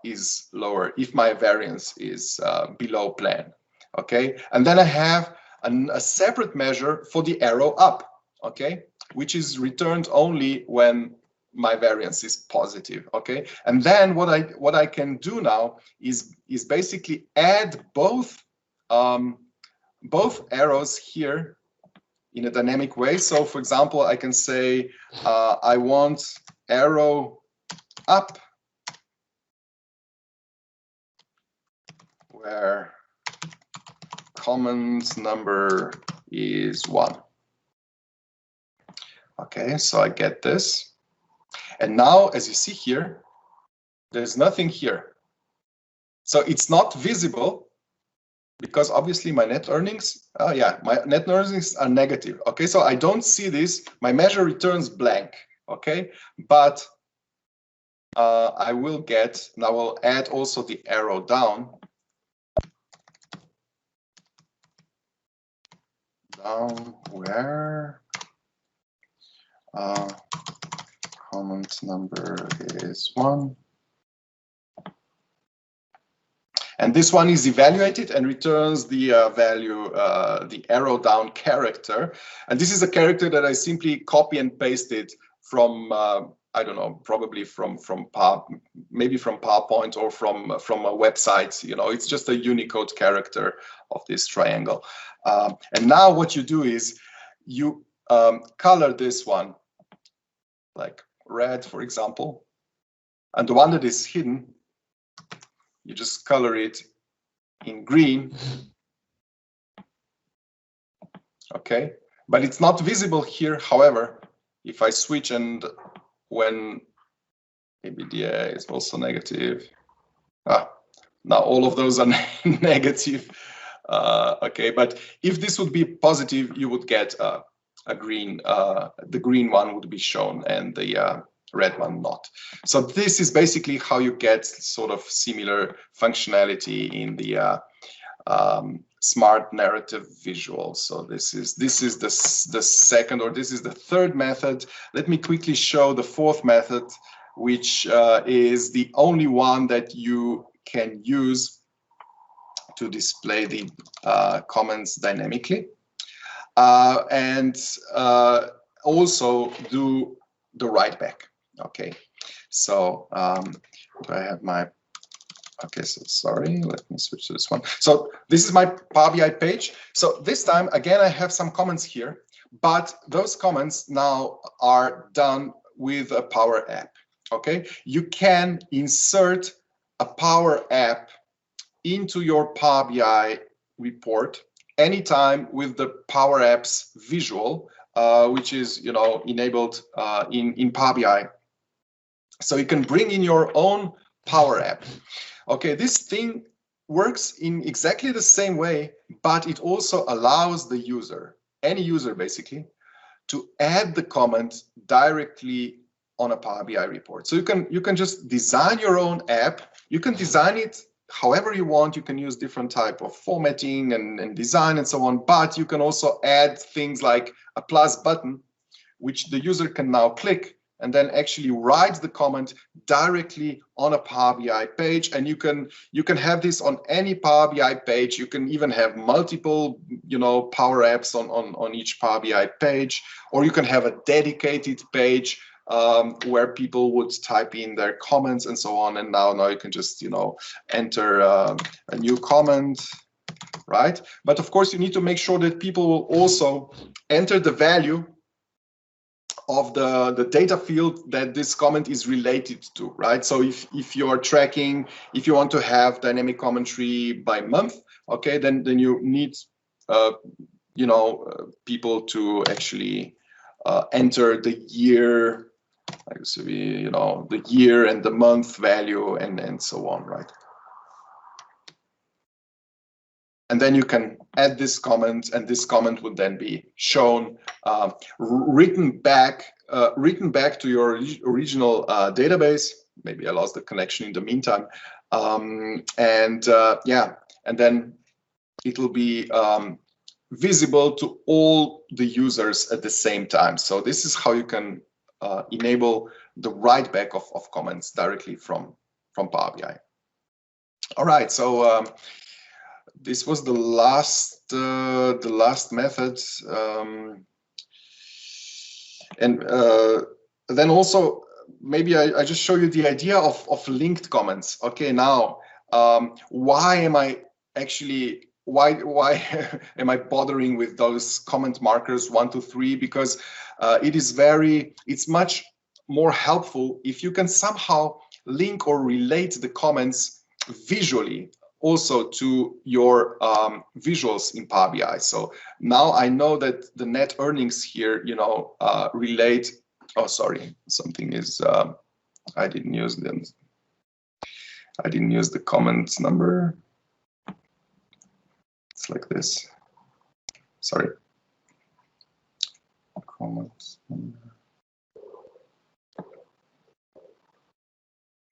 is lower, if my variance is below plan. Okay, and then I have a separate measure for the arrow up. Okay, which is returned only when my variance is positive. Okay, and then what I can do now is basically add both arrows here in a dynamic way. So for example, I can say I want arrow up where comment number is 1. Okay, so I get this. And now, as you see here, there's nothing here. So it's not visible because obviously my net earnings, my net earnings are negative. Okay, so I don't see this. My measure returns blank. Okay, but I will get, and I will add also the arrow down. Down where comment number is 1. And this one is evaluated and returns the value, the arrow down character. And this is a character that I simply copy and pasted from, I don't know, probably maybe from PowerPoint or from a website. You know, it's just a Unicode character of this triangle. And now what you do is you color this one like red, for example, and the one that is hidden, you just color it in green. Okay, but it's not visible here. However, if I switch and when ABDA is also negative, now all of those are negative. Okay, but if this would be positive, you would get a green, the green one would be shown and the red one not. So this is basically how you get sort of similar functionality in the smart narrative visual. So this is the second, or this is the third method. Let me quickly show the fourth method, which is the only one that you can use to display the comments dynamically, and also do the write back. Okay, so do I have my, okay, so sorry, let me switch to this one. So this is my Power BI page. So this time, again, I have some comments here, but those comments now are done with a Power App. Okay, you can insert a Power App into your Power BI report anytime with the Power Apps visual, which is, you know, enabled in Power BI. So you can bring in your own Power App. Okay, this thing works in exactly the same way, but it also allows the user, any user basically, to add the comment directly on a Power BI report. So you can just design your own app. You can design it however you want. You can use different type of formatting and design and so on, but you can also add things like a plus button, which the user can now click and then actually write the comment directly on a Power BI page. And you can have this on any Power BI page. You can even have multiple, Power Apps on each Power BI page, or you can have a dedicated page where people would type in their comments and so on. And now you can just, enter a new comment, right? But of course, you need to make sure that people will also enter the value of the data field that this comment is related to, right? So if you are tracking, if you want to have dynamic commentary by month, okay, then you need people to actually enter the year, like so the year and the month value and so on, right? And then you can add this comment, and this comment would then be shown, written back to your original database. Maybe I lost the connection in the meantime, and then it will be visible to all the users at the same time. So this is how you can enable the write back of comments directly from Power BI. All right, so. This was the last method, and then also maybe I just show you the idea of linked comments. Okay, now why am I actually why am I bothering with those comment markers 1 to 3? Because it's much more helpful if you can somehow link or relate the comments visually also to your visuals in Power BI. So now I know that the net earnings here, relate. Oh, sorry, something is. I didn't use them. I didn't use the comment number. It's like this. Sorry. Comment number.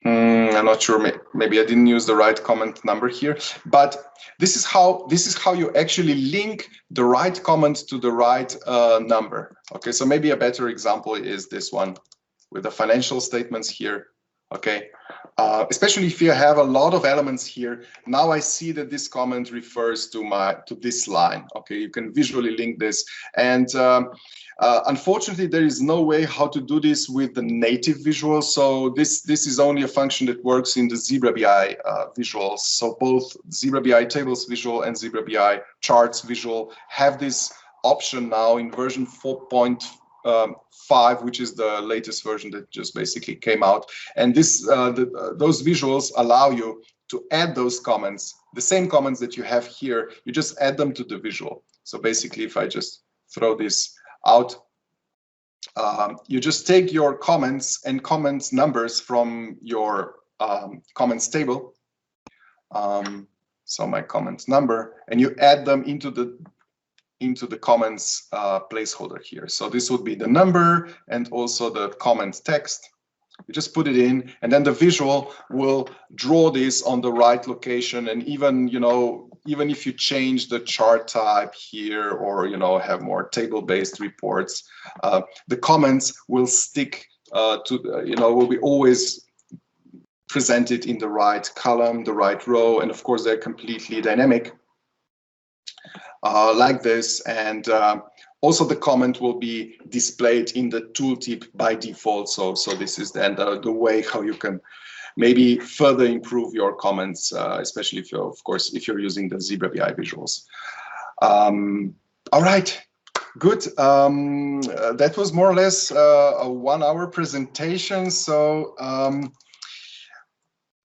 I'm not sure. Maybe I didn't use the right comment number here, but this is how you actually link the right comment to the right number. Okay, so maybe a better example is this one with the financial statements here. Okay, especially if you have a lot of elements here. Now I see that this comment refers to this line. Okay, you can visually link this, and unfortunately, there is no way how to do this with the native visuals. So this is only a function that works in the Zebra BI visuals. So both Zebra BI tables visual and Zebra BI charts visual have this option now in version 4.5, which is the latest version that just basically came out. And those visuals allow you to add those comments, the same comments that you have here. You just add them to the visual. So basically, if I just throw this out, you just take your comments and comments numbers from your comments table, so my comments number, and you add them into the comments placeholder here. So this would be the number and also the comment text. You just put it in, and then the visual will draw this on the right location. And even if you change the chart type here, or have more table-based reports, the comments will stick will be always presented in the right column, the right row, and of course they're completely dynamic like this. And also the comment will be displayed in the tooltip by default. So this is then the way how you can maybe further improve your comments, especially if you're using the Zebra BI visuals. All right, good. That was more or less a 1 hour presentation. So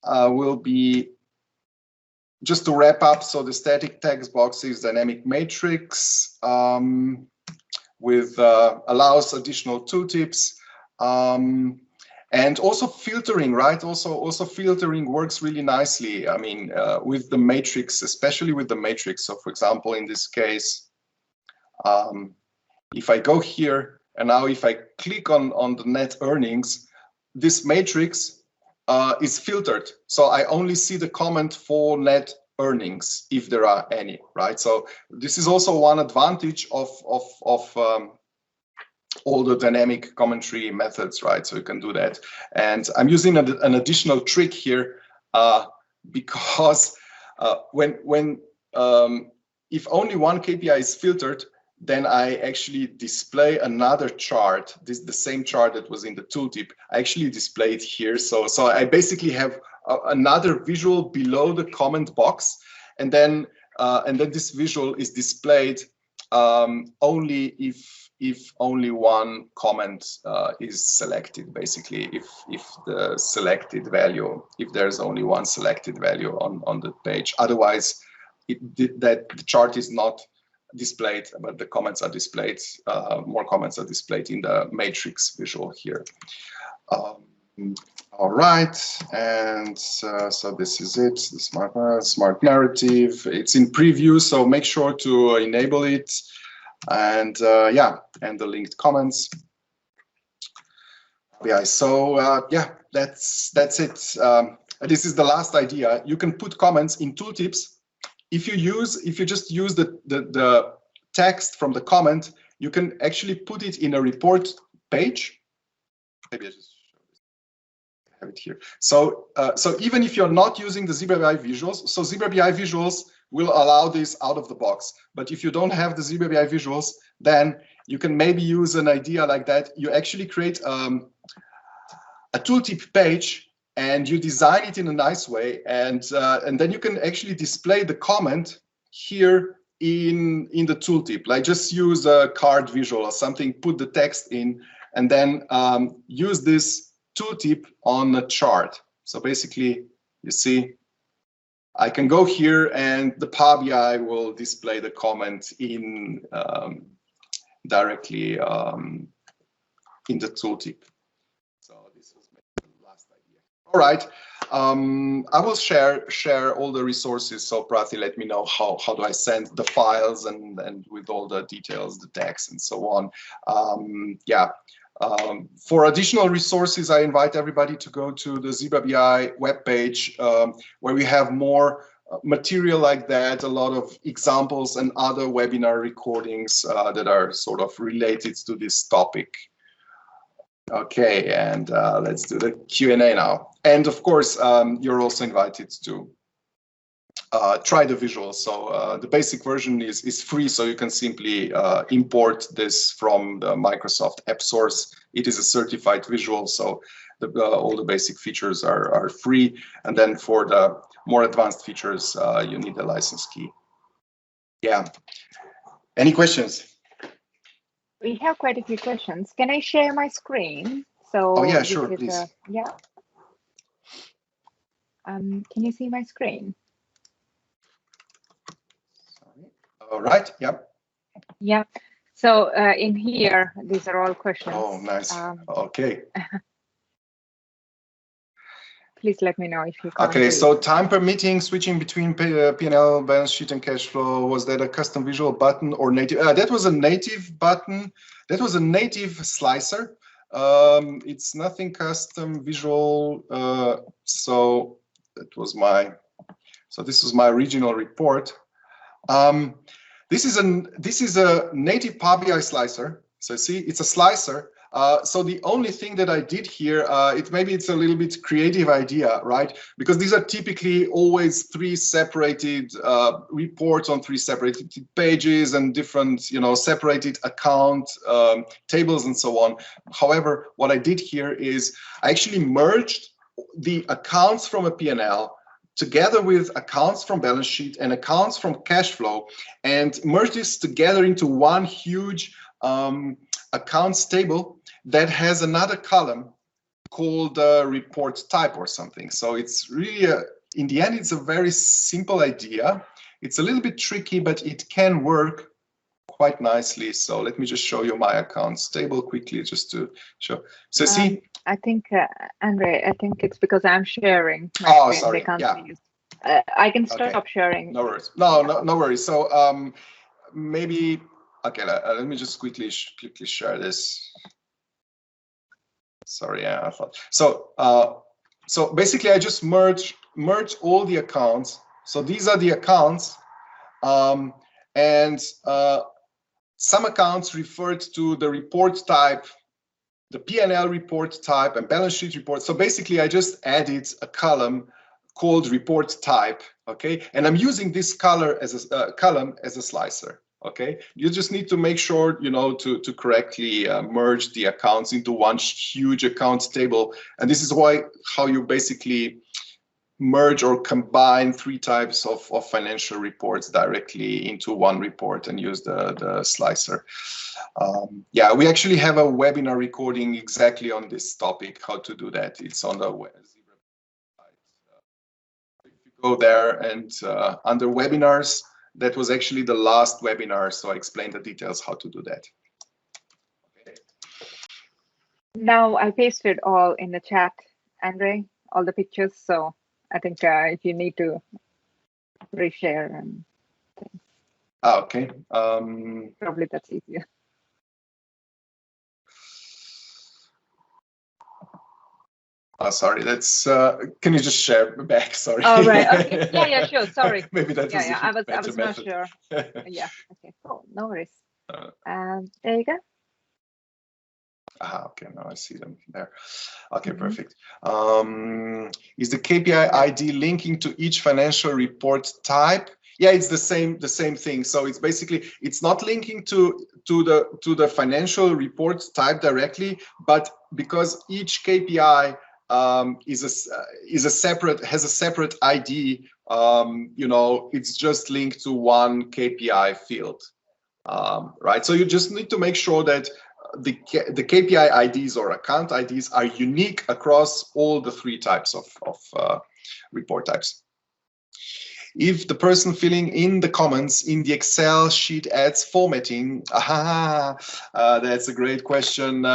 will be just to wrap up. So the static text box is dynamic matrix with allows additional tooltips. And also filtering, right? Also filtering works really nicely. I mean, with the matrix, especially with the matrix. So for example, in this case, if I go here and now if I click on the net earnings, this matrix is filtered. So I only see the comment for net earnings, if there are any, right? So this is also one advantage of all the dynamic commentary methods, right? So you can do that. And I'm using an additional trick here because if only one KPI is filtered, then I actually display another chart, the same chart that was in the tooltip. I actually display it here. So I basically have another visual below the comment box, and then this visual is displayed only if only one comment is selected. Basically, if the selected value, if there's only one selected value on the page, otherwise that the chart is not displayed, but the comments are displayed. More comments are displayed in the matrix visual here. All right, and so this is it. The smart narrative. It's in preview, so make sure to enable it. And yeah, and the linked comments. Yeah, so yeah, that's it. This is the last idea. You can put comments in tooltips. If you just use the text from the comment, you can actually put it in a report page. Maybe I just have it here. So so even if you're not using the ZebraBI visuals, so ZebraBI visuals will allow this out of the box. But if you don't have the ZebraBI visuals, then you can maybe use an idea like that. You actually create a tooltip page and you design it in a nice way, and then you can actually display the comment here in the tooltip. Like just use a card visual or something, put the text in, and then use this tooltip on a chart. So basically, you see, I can go here and the Power BI will display the comment in directly in the tooltip. So this was the last idea. All right, I will share all the resources. So Prati, let me know how do I send the files and with all the details, the text and so on. Yeah. For additional resources, I invite everybody to go to the ZebraBI webpage, where we have more material like that, a lot of examples and other webinar recordings that are sort of related to this topic. Okay, and let's do the Q&A now. And of course, you're also invited to try the visuals. So the basic version is free, so you can simply import this from the Microsoft App Source. It is a certified visual, so all the basic features are free. And then for the more advanced features, you need a license key. Yeah. Any questions? We have quite a few questions. Can I share my screen? So oh yeah, sure, please. Yeah. Can you see my screen? All right. Yep. Yeah. So in here, these are all questions. Oh, nice. Okay. Please let me know if you can't. Okay, so time permitting, switching between P&L, balance sheet, and cash flow. Was that a custom visual button or native? That was a native button. That was a native slicer. It's nothing custom visual. So that was my. So this was my original report. This is a native Power BI slicer. So see, it's a slicer. So the only thing that I did here, maybe it's a little bit creative idea, right? Because these are typically always three separated reports on three separated pages and different, separated account tables and so on. However, what I did here is I actually merged the accounts from a P&L together with accounts from balance sheet and accounts from cash flow, and merge this together into one huge accounts table that has another column called report type or something. So it's really, in the end, it's a very simple idea. It's a little bit tricky, but it can work quite nicely. So let me just show you my accounts table quickly, just to show. So see, I think, Andre, I think it's because I'm sharing. Oh, sorry. Yeah. I can stop sharing. No worries. No worries. So maybe, okay, let me just quickly share this. Sorry, yeah, I thought so. So basically, I just merge all the accounts. So these are the accounts, and some accounts referred to the report type, the P&L report type, and balance sheet report. So basically, I just added a column called report type. Okay, and I'm using this color as a column as a slicer. Okay, you just need to make sure, you know, to correctly merge the accounts into one huge accounts table. And this is how you basically merge or combine three types of financial reports directly into one report and use the slicer. Yeah, we actually have a webinar recording exactly on this topic, how to do that. It's on the website. If you go there and under webinars, that was actually the last webinar, so I explained the details how to do that. Okay. Now I pasted all in the chat, Andrej, all the pictures. So I think if you need to reshare and things. Okay. Probably that's easier. Oh, sorry, that's, can you just share back? Sorry. Oh, right. Okay. Yeah, sure. Sorry. Maybe that was I was not sure. Yeah. Okay. Cool. No worries. There you go. Okay, now I see them there. Okay, perfect. Is the KPI ID linking to each financial report type? Yeah, it's the same thing. So it's basically, it's not linking to the financial report type directly, but because each KPI has a separate ID, you know, it's just linked to one KPI field, right? So you just need to make sure that the KPI IDs or account IDs are unique across all the three types of report types. If the person filling in the comments in the Excel sheet adds formatting, that's a great question.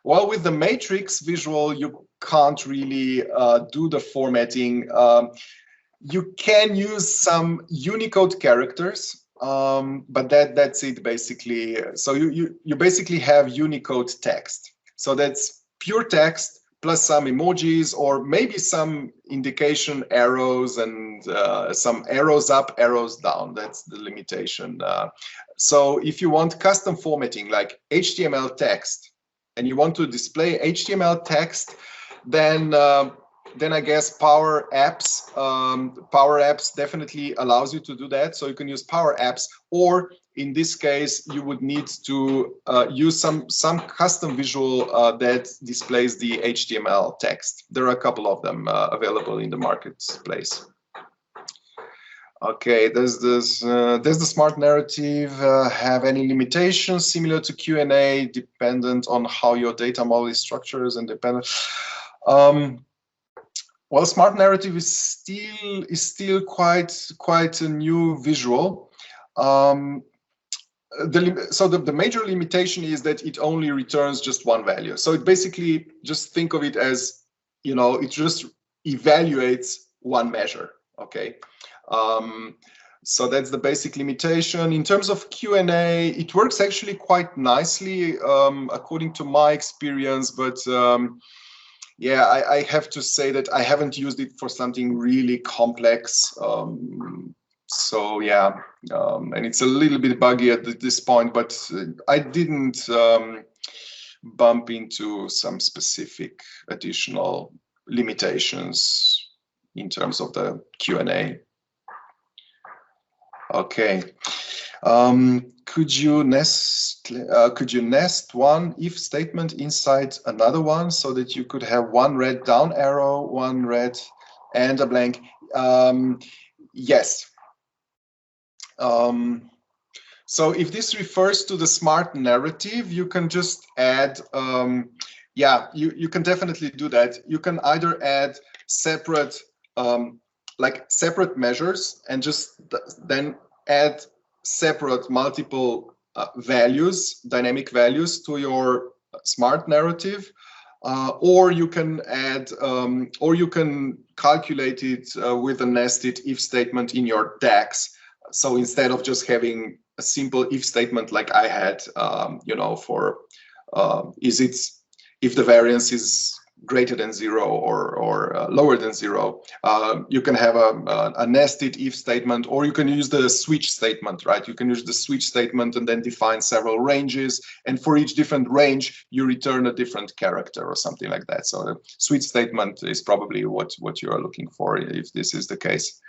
Well, with the matrix visual, you can't really do the formatting. You can use some Unicode characters, but that's it basically. So you basically have Unicode text. So that's pure text plus some emojis or maybe some indication arrows and some arrows up, arrows down. That's the limitation. So if you want custom formatting like HTML text and you want to display HTML text, then I guess Power Apps definitely allows you to do that. So you can use Power Apps, or in this case, you would need to use some custom visual that displays the HTML text. There are a couple of them available in the marketplace. Okay, does the smart narrative have any limitations similar to Q&A, dependent on how your data model is structured and dependent? Well, smart narrative is still quite a new visual. So the major limitation is that it only returns just one value. So it basically, just think of it as, you know, it just evaluates one measure. Okay. So that's the basic limitation. In terms of Q&A, it works actually quite nicely according to my experience, but yeah, I have to say that I haven't used it for something really complex. So yeah, and it's a little bit buggy at this point, but I didn't bump into some specific additional limitations in terms of the Q&A. Okay. Could you nest one if statement inside another one so that you could have one red down arrow, one red and a blank? Yes. So if this refers to the smart narrative, you can just add, yeah, you can definitely do that. You can either add separate, like separate measures and just then add separate multiple values, dynamic values to your smart narrative, or you can add, or you can calculate it with a nested if statement in your DAX. So instead of just having a simple if statement like I had, you know, for is if the variance is greater than 0 or lower than 0. You can have a nested if statement, or you can use the switch statement, right? You can use the switch statement and then define several ranges, and for each different range you return a different character or something like that. So the switch statement is probably what you are looking for if this is the case.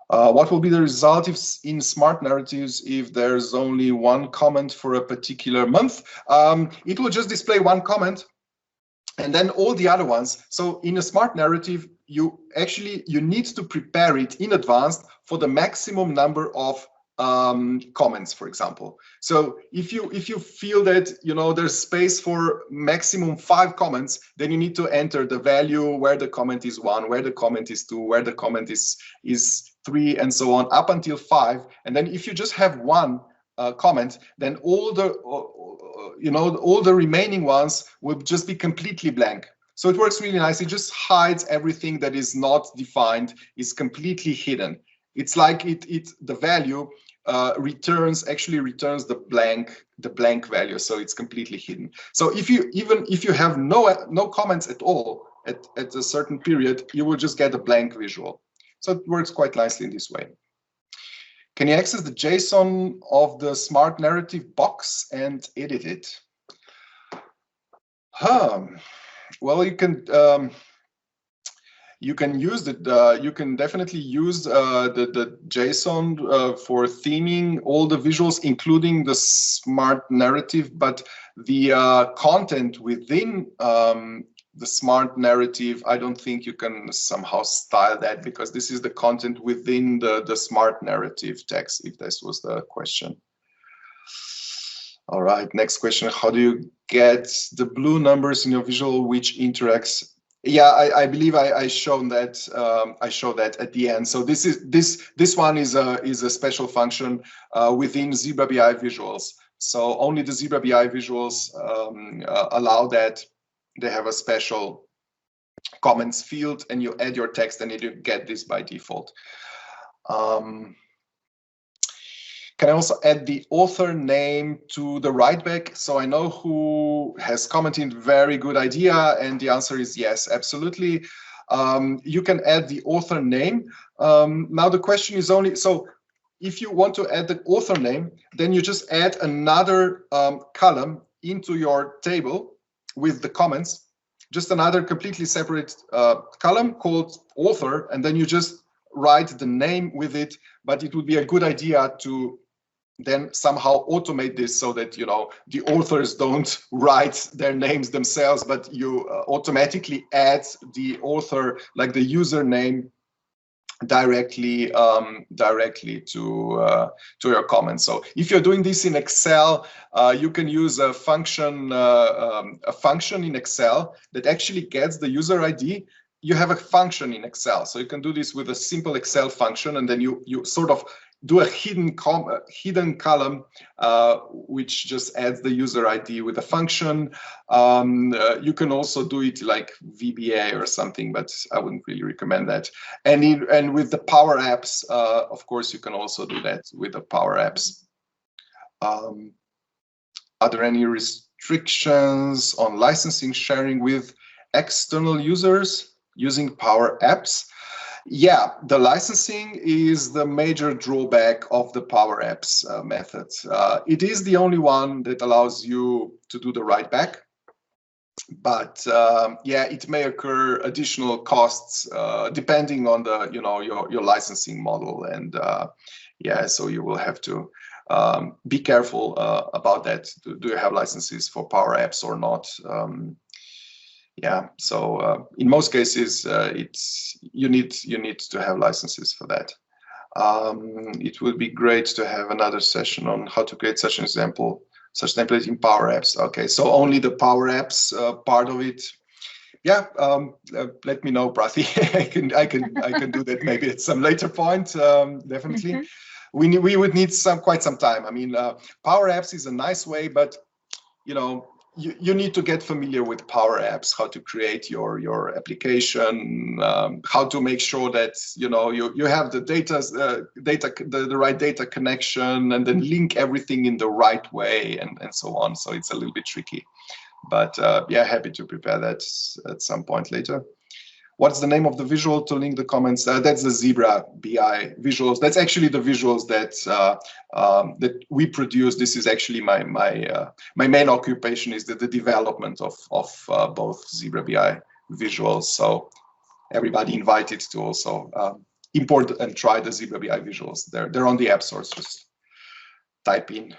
What will be the result in smart narratives if there's only one comment for a particular month? It will just display one comment and then all the other ones. So in a smart narrative, you need to prepare it in advance for the maximum number of comments, for example. So if you feel that there's space for maximum 5 comments, then you need to enter the value where the comment is 1, where the comment is 2, where the comment is 3, and so on up until 5. And then if you just have one comment, then all the remaining ones will just be completely blank. So it works really nice. It just hides everything that is not defined, is completely hidden. It's like the value returns the blank value, so it's completely hidden. So if you have no comments at all at a certain period, you will just get a blank visual. So it works quite nicely in this way. Can you access the JSON of the smart narrative box and edit it? Well, you can use it. You can definitely use the JSON for theming all the visuals, including the smart narrative. But the content within the smart narrative, I don't think you can somehow style that, because this is the content within the smart narrative text, if this was the question. All right, next question. How do you get the blue numbers in your visual which interacts? Yeah, I believe I showed that. I showed that at the end. So this one is a special function within ZebraBI visuals. So only the ZebraBI visuals allow that. They have a special comments field, and you add your text, and you get this by default. Can I also add the author name to the write back? So I know who has commented, very good idea, and the answer is yes, absolutely. You can add the author name. Now the question is only, so if you want to add the author name, then you just add another column into your table with the comments, just another completely separate column called author, and then you just write the name with it. But it would be a good idea to then somehow automate this so that the authors don't write their names themselves, but you automatically add the author, like the username, directly to your comments. So if you're doing this in Excel, you can use a function in Excel that actually gets the user ID. You have a function in Excel, so you can do this with a simple Excel function, and then you sort of do a hidden column which just adds the user ID with a function. You can also do it like VBA or something, but I wouldn't really recommend that. And with the Power Apps, of course, you can also do that with the Power Apps. Are there any restrictions on licensing sharing with external users using Power Apps? Yeah, the licensing is the major drawback of the Power Apps method. It is the only one that allows you to do the write back, but yeah, it may occur additional costs depending on the your licensing model, and yeah, so you will have to be careful about that. Do you have licenses for Power Apps or not? Yeah, so in most cases, you need to have licenses for that. It would be great to have another session on how to create such template in Power Apps. Okay, so only the Power Apps part of it. Yeah, let me know, Prathi. I can do that maybe at some later point. Definitely, mm-hmm. we would need quite some time. I mean, Power Apps is a nice way, but you need to get familiar with Power Apps, how to create your application, how to make sure that you have the the right data connection, and then link everything in the right way, and so on. So it's a little bit tricky. But yeah, happy to prepare that at some point later. What's the name of the visual to link the comments? That's the Zebra BI visuals. That's actually the visuals that that we produce. This is actually my main occupation is the development of both Zebra BI visuals. So everybody invited to also import and try the Zebra BI visuals. They're on the app stores. Just type in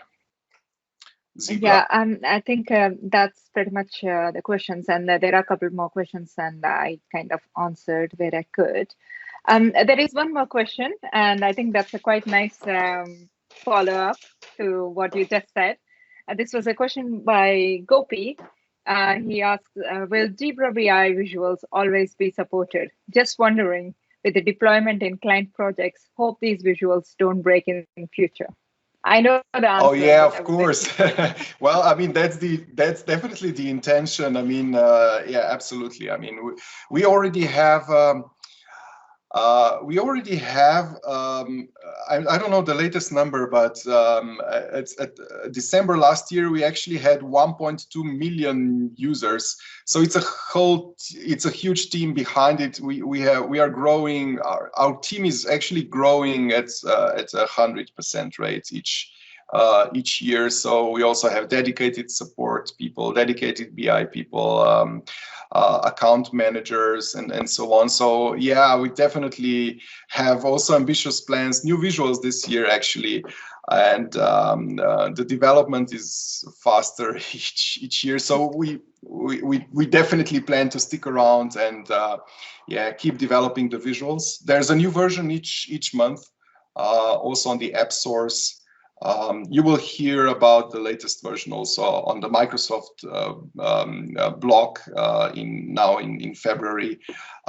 Zebra. Yeah, I think that's pretty much the questions, and there are a couple more questions, and I kind of answered where I could. There is one more question, and I think that's a quite nice follow-up to what you just said. This was a question by Gopi. He asked, will Zebra BI visuals always be supported? Just wondering, with the deployment in client projects, hope these visuals don't break in future. I know the answer. Oh yeah, of course. Well, I mean that's definitely the intention. I mean, yeah, absolutely. I mean, we already have. I don't know the latest number, but at December last year we actually had 1.2 million users. So it's a huge team behind it. We are growing. Our team is actually growing at 100% rate each year. So we also have dedicated support people, dedicated BI people, account managers, and so on. So yeah, we definitely have also ambitious plans, new visuals this year actually, and the development is faster each year. So we definitely plan to stick around and yeah, keep developing the visuals. There's a new version each month, also on the app stores. You will hear about the latest version also on the Microsoft blog in February,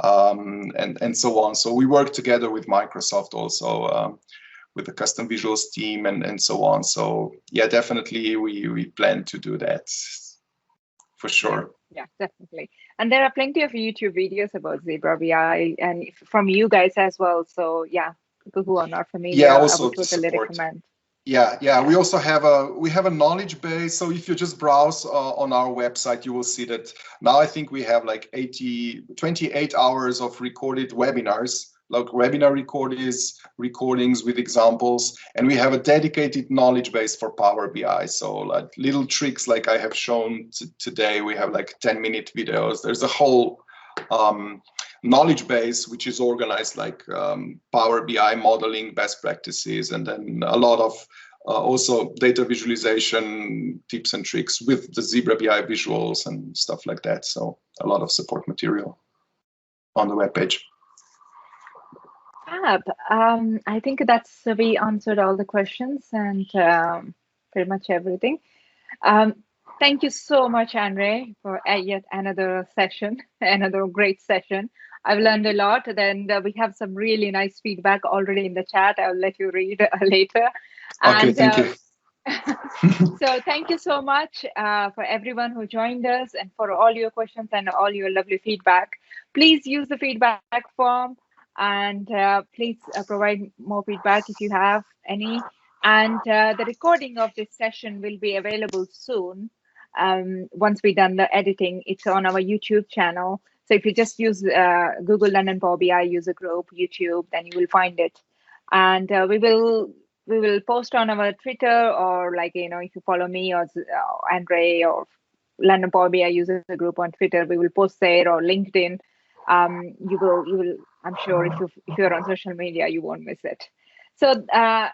and so on. So we work together with Microsoft also with the custom visuals team and so on. So yeah, definitely we plan to do that for sure. Yeah, definitely. And there are plenty of YouTube videos about Zebra BI and from you guys as well. So yeah, people who are not familiar, yeah, I also would totally recommend. Yeah. We also have a knowledge base. So if you just browse on our website, you will see that now I think we have like 28 hours of recorded webinars, like webinar recordings with examples, and we have a dedicated knowledge base for Power BI. So like little tricks like I have shown today, we have like 10-minute videos. There's a whole knowledge base which is organized like Power BI modeling best practices, and then a lot of also data visualization tips and tricks with the Zebra BI visuals and stuff like that. So a lot of support material on the webpage. Fab. I think we answered all the questions and pretty much everything. Thank you so much, Andrej, for yet another session, another great session. I've learned a lot. Then we have some really nice feedback already in the chat. I'll let you read later. Okay, thank you. So thank you so much for everyone who joined us and for all your questions and all your lovely feedback. Please use the feedback form and please provide more feedback if you have any. And the recording of this session will be available soon. Once we've done the editing, it's on our YouTube channel. So if you just use Google London Power BI user group, YouTube, then you will find it. And we will post on our Twitter, or like, if you follow me or Andrej or London Power BI user group on Twitter, we will post there, or LinkedIn. You will. I'm sure if you're on social media, you won't miss it. So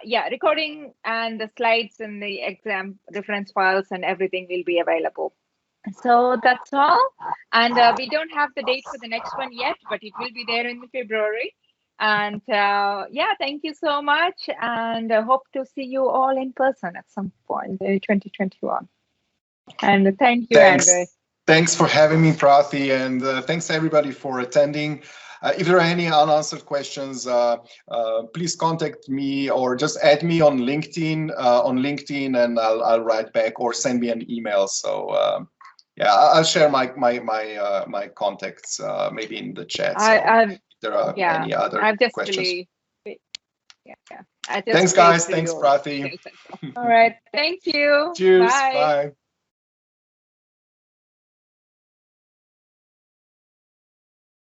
yeah, recording and the slides and the exam reference files and everything will be available. So that's all. And we don't have the date for the next one yet, but it will be there in February. And yeah, thank you so much. And hope to see you all in person at some point in 2021. And thank you, Andrej. Thanks for having me, Prathi. And thanks everybody for attending. If there are any unanswered questions, please contact me or just add me on LinkedIn, and I'll write back, or send me an email. So yeah, I'll share my contacts maybe in the chat. So if there are any other questions. Thanks, guys. Thanks, Prathi. All right. Thank you. Cheers. Bye. Bye.